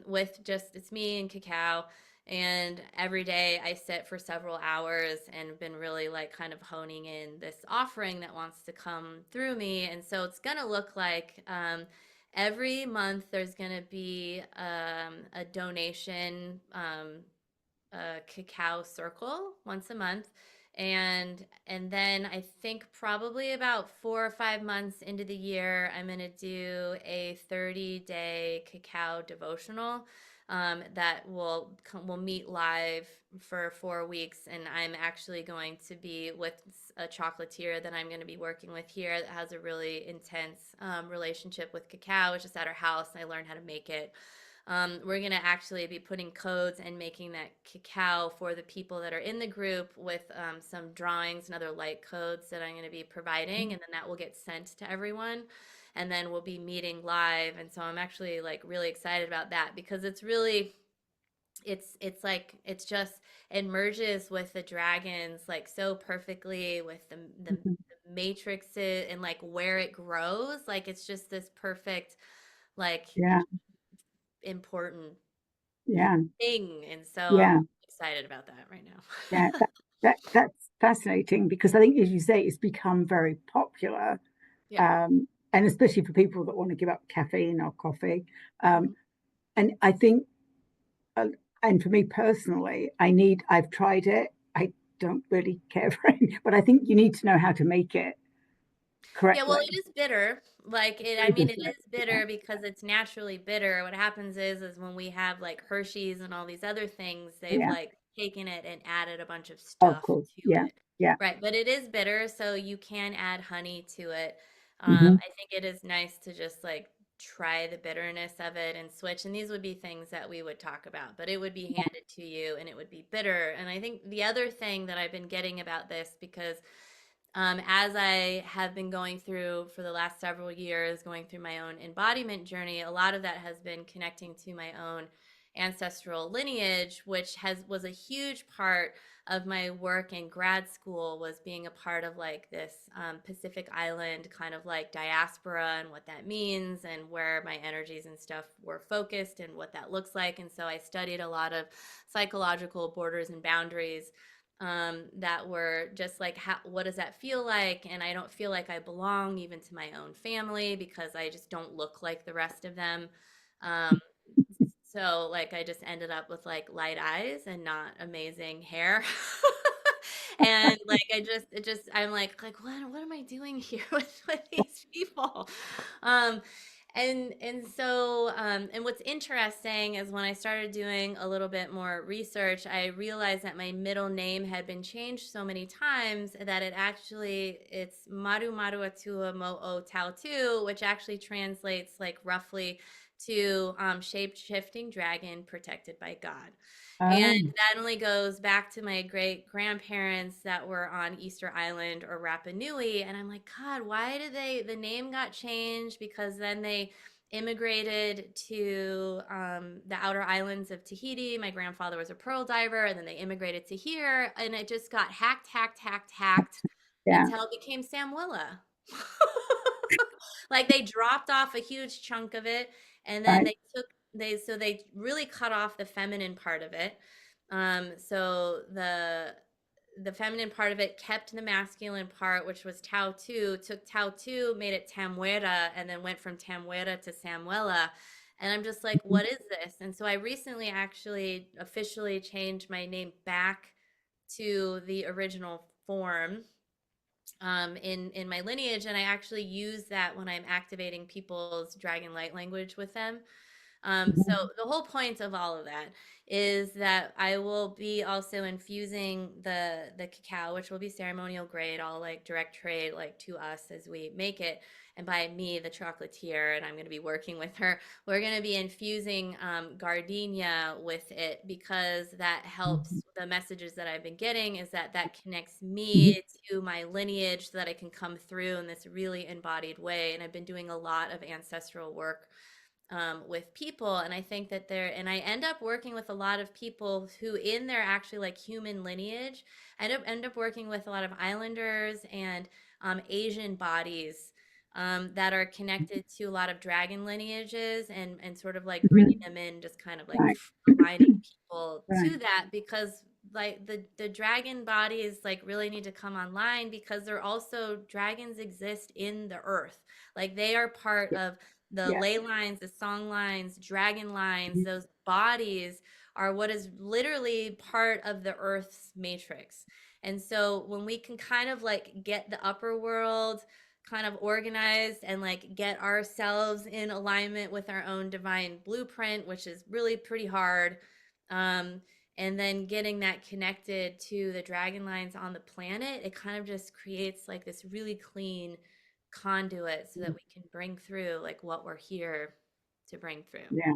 with just, it's me and cacao. And every day I sit for several hours and been really like kind of honing in this offering that wants to come through me. And so it's going to look like every month there's going to be a donation, a cacao circle once a month. And then I think probably about 4 or 5 months into the year, I'm going to do a 30-day cacao devotional, that will meet live for 4 weeks. And I'm actually going to be with a chocolatier that I'm going to be working with here that has a really intense relationship with cacao. It's just at her house, and I learned how to make it. We're going to actually be putting codes and making that cacao for the people that are in the group, with some drawings and other light codes that I'm going to be providing. And then that will get sent to everyone. And then we'll be meeting live. And so I'm actually like really excited about that, because it's really, it's like, it's just, it merges with the dragons like so perfectly, with the Mhm. matrixes and like where it grows. Like it's just this perfect, like, Yeah, important yeah, thing. And so I'm yeah, excited about that right now. yeah. That's fascinating, because I think, as you say, it's become very popular, Yeah. and especially for people that want to give up caffeine or coffee. Mhm. And I think, uh, and for me personally, I've tried it. I don't really care for it, but I think you need to know how to make it Yeah, well, it correctly. is bitter. Like it, I Very mean, it different. is Yeah, bitter because it's naturally bitter. What happens is when we have like Hershey's and all these other things, they've yeah, like taken it and added a bunch of Of stuff course. to Yeah. it. Yeah. Right, but it is bitter, so you can add honey to it. Hmm. I think it is nice to just like try the bitterness of it and switch. And these would be things that we would talk about, but it would be handed to you and it would be bitter. And I think the other thing that I've been getting about this, because as I have been going through for the last several years, going through my own embodiment journey, a lot of that has been connecting to my own ancestral lineage, which was a huge part of my work in grad school, was being a part of like this Pacific Island kind of like diaspora and what that means and where my energies and stuff were focused and what that looks like. And so I studied a lot of psychological borders and boundaries that were just like, what does that feel like? And I don't feel like I belong even to my own family because I just don't look like the rest of them. Um, so like I just ended up with like light eyes and not amazing hair. And like I'm like what am I doing here with these people? Um and what's interesting is when I started doing a little bit more research, I realized that my middle name had been changed so many times that it's Maru Maru Atua Mo O Tau Tu, which actually translates like roughly to shape shifting dragon protected by God. And Oh, that only goes back to my great grandparents that were on Easter Island or Rapa Nui. And I'm like, God, why did the name got changed? Because then they immigrated to the outer islands of Tahiti. My grandfather was a pearl diver, and then they immigrated to here. And it just got hacked yeah. until it became Samuela. Like they dropped off a huge chunk of it, and then Right. they really cut off the feminine part of it. So the feminine part of it kept the masculine part, which was Tau Tu, took Tau Tu, made it Tamuera, and then went from Tamuera to Samuela. And I'm just like, Mhm. what is this? And so I recently actually officially changed my name back to the original form in my lineage, and I actually use that when I'm activating people's dragon light language with them. So Mhm. the whole point of all of that is that I will be also infusing the cacao, which will be ceremonial grade, all like direct trade, like to us as we make it. And by me, the chocolatier, and I'm going to be working with her, we're going to be infusing gardenia with it because that helps. Mhm. The messages that I've been getting is that that connects Mhm. me to my lineage so that I can come through in this really embodied way. And I've been doing a lot of ancestral work with people, and I think that and I end up working with a lot of people who in their actually like human lineage end up working with a lot of islanders and Asian bodies that are connected to a lot of dragon lineages, and sort of like bringing Mhm. them in, just kind of like Right. aligning people Right. to that, because like the dragon bodies like really need to come online because they're also, dragons exist in the earth, like they are part of the Yeah. ley lines, the song lines, dragon lines. Mhm. Those bodies are what is literally part of the earth's matrix. And so when we can kind of like get the upper world kind of organized and like get ourselves in alignment with our own divine blueprint, which is really pretty hard, um, and then getting that connected to the dragon lines on the planet, it kind of just creates like this really clean conduit so that we can bring through like what we're here to bring through. Yeah.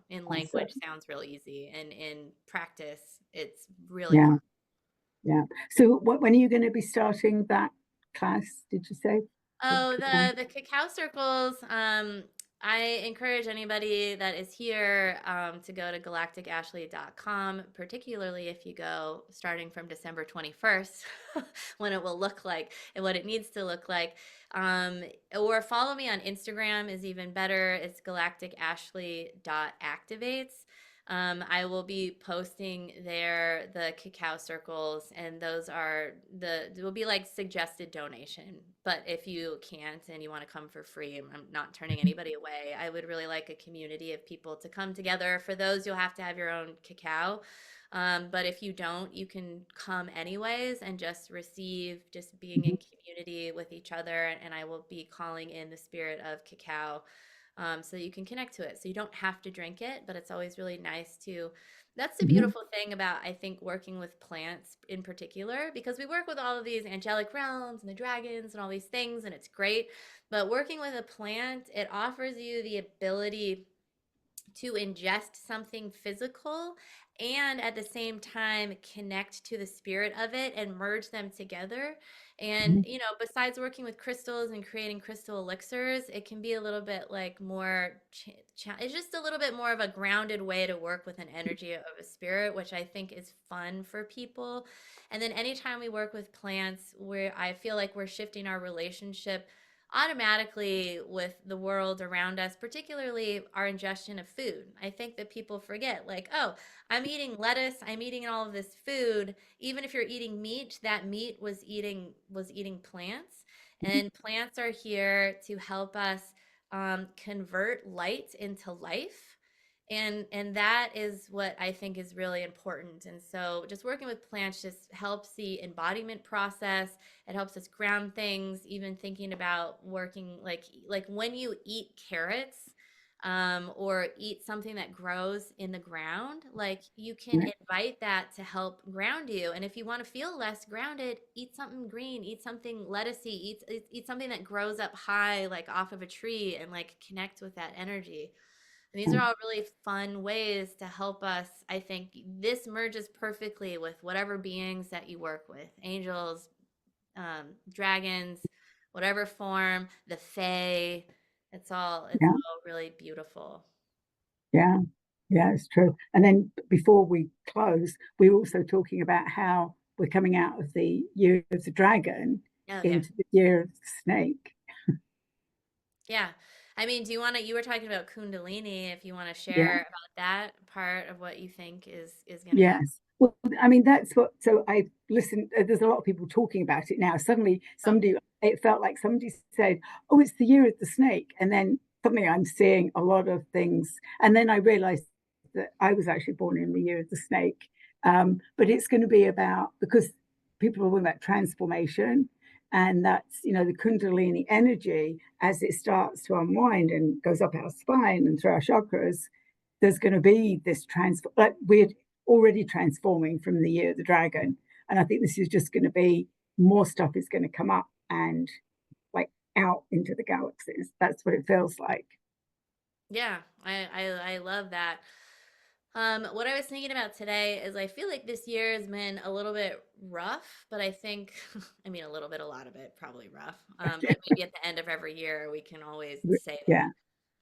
In language Awesome. sounds real easy, and in practice it's really Yeah. hard. Yeah. So when are you going to be starting that class, did you say? The Oh, cacao? the cacao circles. I encourage anybody that is here to go to galacticashley.com, particularly if you go starting from December 21st, when it will look like and what it needs to look like. Or follow me on Instagram is even better. It's galacticashley.activates. I will be posting there the cacao circles, and those are it will be like suggested donation. But if you can't and you want to come for free, I'm not turning anybody away. I would really like a community of people to come together. For those, you'll have to have your own cacao. But if you don't, you can come anyways and just receive, just being in Mhm. community with each other. And I will be calling in the spirit of cacao so you can connect to it. So you don't have to drink it, but it's always really nice to. That's the Hmm. beautiful thing about, I think, working with plants in particular, because we work with all of these angelic realms and the dragons and all these things, and it's great. But working with a plant, it offers you the ability to ingest something physical and at the same time connect to the spirit of it and merge them together. And, Hmm. besides working with crystals and creating crystal elixirs, it can be a little bit like more, it's just a little bit more of a grounded way to work with an energy of a spirit, which I think is fun for people. And then anytime we work with plants, where I feel like we're shifting our relationship automatically with the world around us, particularly our ingestion of food. I think that people forget, like, oh, I'm eating lettuce, I'm eating all of this food. Even if you're eating meat, that meat was eating plants, and plants are here to help us convert light into life. And that is what I think is really important. And so just working with plants just helps the embodiment process. It helps us ground things, even thinking about working like when you eat carrots, or eat something that grows in the ground, like you can Yeah. invite that to help ground you. And if you want to feel less grounded, eat something green, eat something lettucey, eat something that grows up high, like off of a tree, and like connect with that energy. And these are all really fun ways to help us. I think this merges perfectly with whatever beings that you work with, angels, dragons, whatever form, the fae. It's all Yeah. really beautiful. Yeah. Yeah, it's true. And then before we close, we were also talking about how we're coming out of the year of the dragon Oh yeah. into the year of the snake. Yeah. I mean, you were talking about Kundalini, if you want to Yeah. share about that part of what you think is going to happen. Yes. Well, I mean, that's what, so I listened, there's a lot of people talking about it now. Suddenly, Oh, it felt like somebody said, oh, it's the year of the snake. And then suddenly I'm seeing a lot of things. And then I realized that I was actually born in the year of the snake. But it's going to be about, because people are talking about transformation. And that's, the Kundalini energy as it starts to unwind and goes up our spine and through our chakras. There's going to be this transfer, like we're already transforming from the year of the dragon. And I think this is just going to be more stuff is going to come up and like out into the galaxies. That's what it feels like. yeah. I love that. What I was thinking about today is I feel like this year has been a little bit rough, but I think, I mean, a lot of it probably rough. But maybe at the end of every year, we can always say Yeah.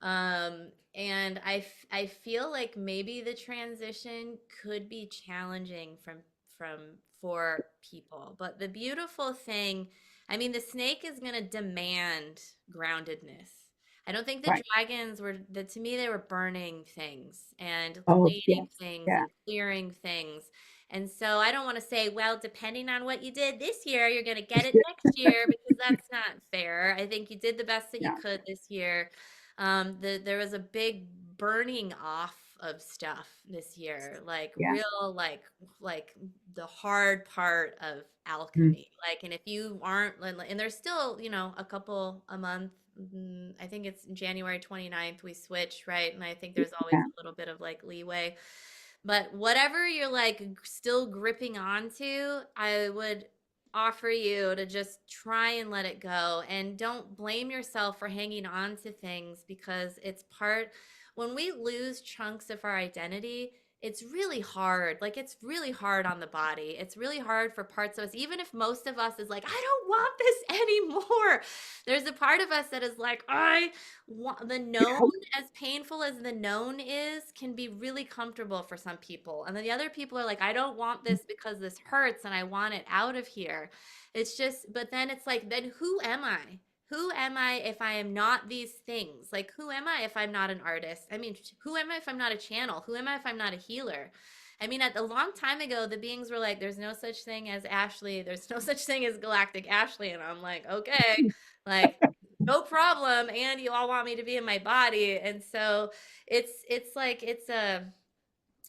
that. And I feel like maybe the transition could be challenging from for people. But the beautiful thing, I mean, the snake is going to demand groundedness. I don't think the Right. dragons were to me they were burning things and Oh, cleaning yes. things Yeah. and clearing things. And so I don't want to say, well, depending on what you did this year, you're going to get it next year, because that's not fair. I think you did the best that you Yeah. could this year. There was a big burning off of stuff this year, like Yeah. real, like the hard part of Mm. alchemy. Like, and if you aren't, and there's still, a month. I think it's January 29th we switch, right? And I think there's always Yeah. a little bit of like leeway. But whatever you're like still gripping onto, I would offer you to just try and let it go, and don't blame yourself for hanging on to things, because it's part when we lose chunks of our identity, it's really hard. Like, it's really hard on the body. It's really hard for parts of us, even if most of us is like, I don't want this anymore. There's a part of us that is like, I want the known. As painful as the known is, can be really comfortable for some people. And then the other people are like, I don't want this because this hurts and I want it out of here. It's just, but then it's like, then who am I? Who am I if I am not these things? Like, who am I if I'm not an artist? I mean, who am I if I'm not a channel? Who am I if I'm not a healer? I mean, at a long time ago, the beings were like, there's no such thing as Ashley. There's no such thing as Galactic Ashley. And I'm like, okay, like, no problem. And you all want me to be in my body. And so it's like,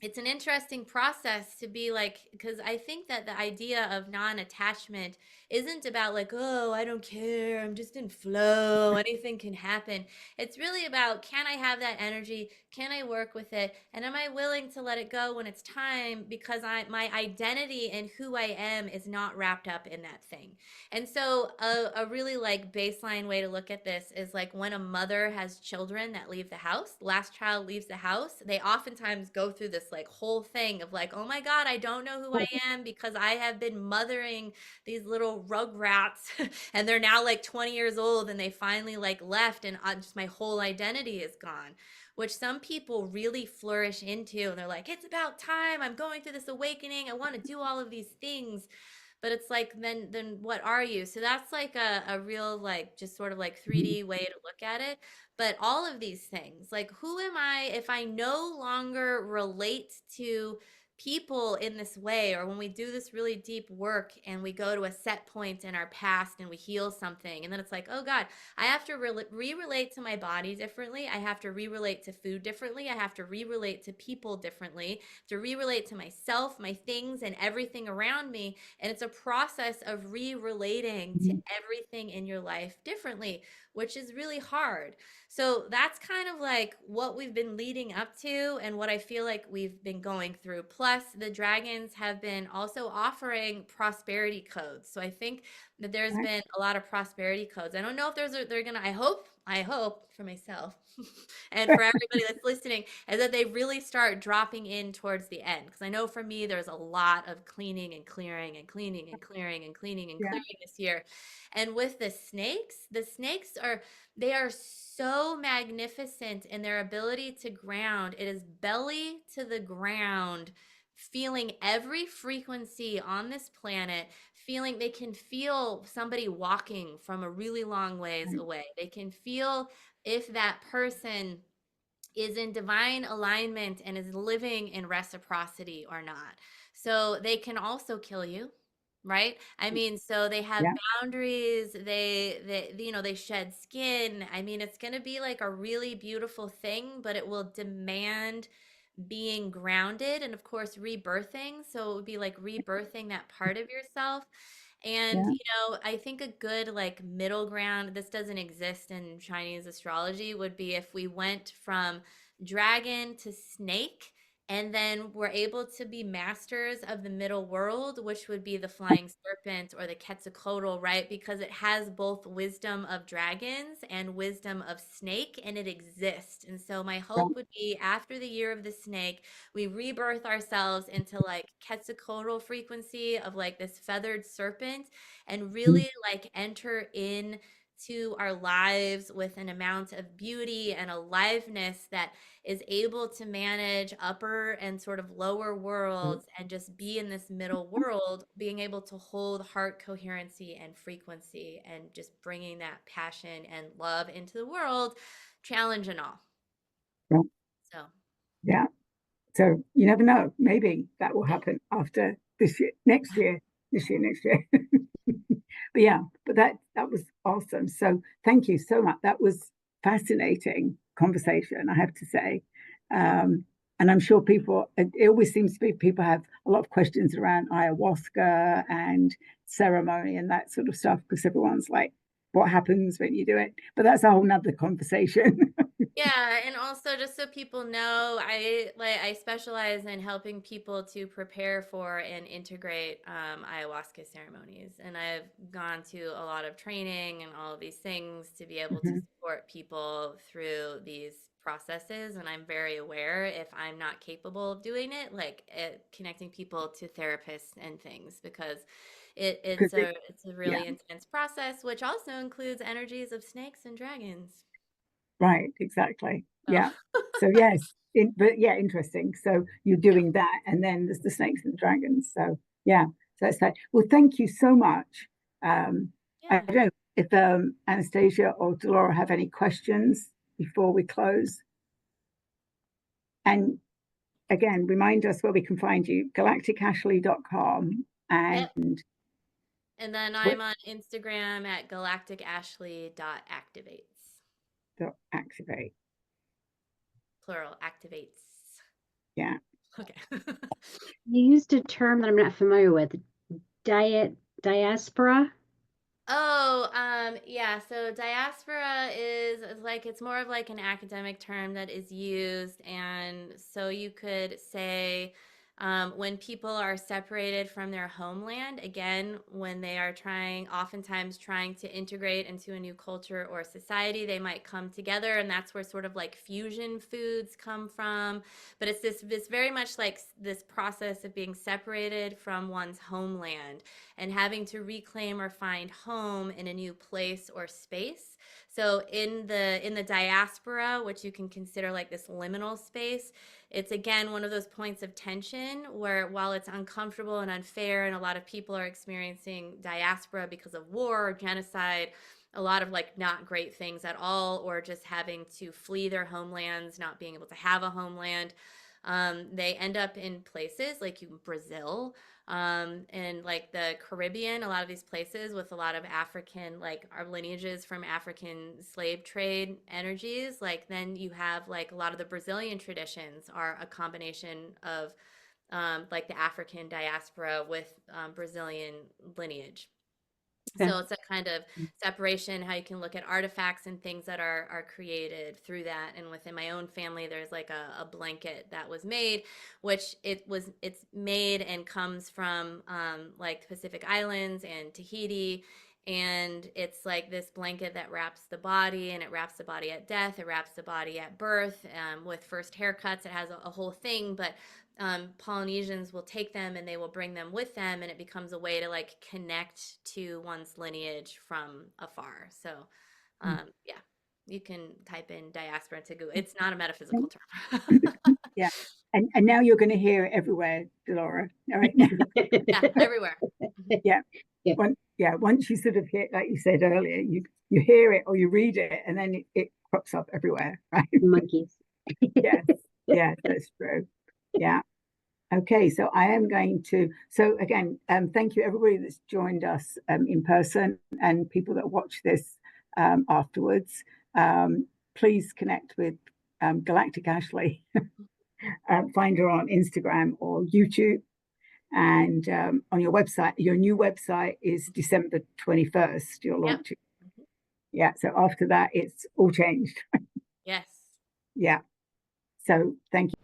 it's an interesting process to be like, because I think that the idea of non-attachment isn't about like, oh, I don't care, I'm just in flow, anything can happen. It's really about, can I have that energy? Can I work with it? And am I willing to let it go when it's time? Because my identity and who I am is not wrapped up in that thing. And so a really like baseline way to look at this is like when a mother has children that leave the house, last child leaves the house, they oftentimes go through this like whole thing of like, oh my God, I don't know who I am because I have been mothering these little rugrats and they're now like 20 years old and they finally like left and just my whole identity is gone, which some people really flourish into. And they're like, it's about time. I'm going through this awakening. I want to do all of these things, but it's like, then what are you? So that's like a real like just sort of like 3D way to look at it. But all of these things, like who am I if I no longer relate to people in this way, or when we do this really deep work and we go to a set point in our past and we heal something, and then it's like, oh God, I have to re-relate to my body differently, I have to re-relate to food differently, I have to re-relate to people differently, to re-relate to myself, my things, and everything around me. And it's a process of re-relating to everything in your life differently, which is really hard. So that's kind of like what we've been leading up to and what I feel like we've been going through. Plus, the dragons have been also offering prosperity codes. So I think that there's Right. been a lot of prosperity codes. I don't know if they're gonna, I hope for myself and for everybody that's listening, is that they really start dropping in towards the end. Because I know for me, there's a lot of cleaning and clearing and cleaning and clearing and cleaning and Yeah. clearing this year. And with the snakes are, they are so magnificent in their ability to ground. It is belly to the ground, feeling every frequency on this planet, feeling they can feel somebody walking from a really long ways Right. away. They can feel if that person is in divine alignment and is living in reciprocity or not. So they can also kill you, right? I mean, so they have Yeah. boundaries, they you know, they shed skin. I mean, it's going to be like a really beautiful thing, but it will demand being grounded and of course rebirthing. So it would be like rebirthing that part of yourself. And Yeah. you know, I think a good like middle ground, this doesn't exist in Chinese astrology, would be if we went from dragon to snake, and then we're able to be masters of the middle world, which would be the flying serpent or the Quetzalcoatl, right? Because it has both wisdom of dragons and wisdom of snake, and it exists. And so my hope would be after the year of the snake, we rebirth ourselves into like Quetzalcoatl frequency of like this feathered serpent, and really like enter in to our lives with an amount of beauty and aliveness that is able to manage upper and sort of lower worlds and just be in this middle world, being able to hold heart coherency and frequency and just bringing that passion and love into the world, challenge and all. Yeah. So, Yeah. So you never know. Maybe that will happen after this year, next year, this year, next year. But yeah, but that was awesome. So thank you so much. That was fascinating conversation, I have to say. And I'm sure people, it always seems to be people have a lot of questions around ayahuasca and ceremony and that sort of stuff, because everyone's like, what happens when you do it? But that's a whole nother conversation. yeah, and also just so people know, I specialize in helping people to prepare for and integrate ayahuasca ceremonies, and I've gone to a lot of training and all of these things to be able to Mhm. support people through these processes. And I'm very aware if I'm not capable of doing it, like connecting people to therapists and things, because it, Because it's it, a it's a yeah, really intense process, which also includes energies of snakes and dragons. right, exactly. So Yeah. So yes, but yeah, interesting. So you're yeah. doing that, and then there's the snakes and dragons. So yeah, so that's that. Well, thank you so much. I Yeah. don't know if Anastasia or Delora have any questions before we close. And again, remind us where we can find you, galacticashley.com Yep. and And then what I'm on Instagram at galacticashley.activates. activate. Plural activates. Yeah. Okay. You used a term that I'm not familiar with. Diaspora. Oh, yeah. So diaspora is like, it's more of like an academic term that is used. And so you could say, when people are separated from their homeland, again, when they are oftentimes trying to integrate into a new culture or society, they might come together. And that's where sort of like fusion foods come from. But it's this very much like this process of being separated from one's homeland and having to reclaim or find home in a new place or space. So in the diaspora, which you can consider like this liminal space, it's again one of those points of tension where, while it's uncomfortable and unfair and a lot of people are experiencing diaspora because of war or genocide, a lot of like not great things at all, or just having to flee their homelands, not being able to have a homeland, they end up in places like Brazil, and like the Caribbean, a lot of these places with a lot of African, like our lineages from African slave trade energies. Like then you have like a lot of the Brazilian traditions are a combination of like the African diaspora with Brazilian lineage. Okay. So it's a kind of separation, how you can look at artifacts and things that are created through that. And within my own family, there's like a blanket that was made, which it's made and comes from like Pacific Islands and Tahiti. And it's like this blanket that wraps the body, and it wraps the body at death, it wraps the body at birth, with first haircuts. It has a whole thing, but Polynesians will take them and they will bring them with them, and it becomes a way to like connect to one's lineage from afar. So, yeah, you can type in diaspora into Google. It's not a metaphysical term. Yeah. And now you're going to hear it everywhere, Delora. All right. Now. Yeah, everywhere. Yeah. Yeah. Once you sort of hear, like you said earlier, you hear it or you read it, and then it crops up everywhere, right? Monkeys. Yes. Yeah, that's true. Yeah. Okay, so I am going to, so again, thank you everybody that's joined us in person, and people that watch this afterwards. Please connect with Galactic Ashley. Find her on Instagram or YouTube. And on your website, your new website is December 21st, you're launching. Yep. Yeah, so after that, it's all changed. Yes. Yeah. So thank you.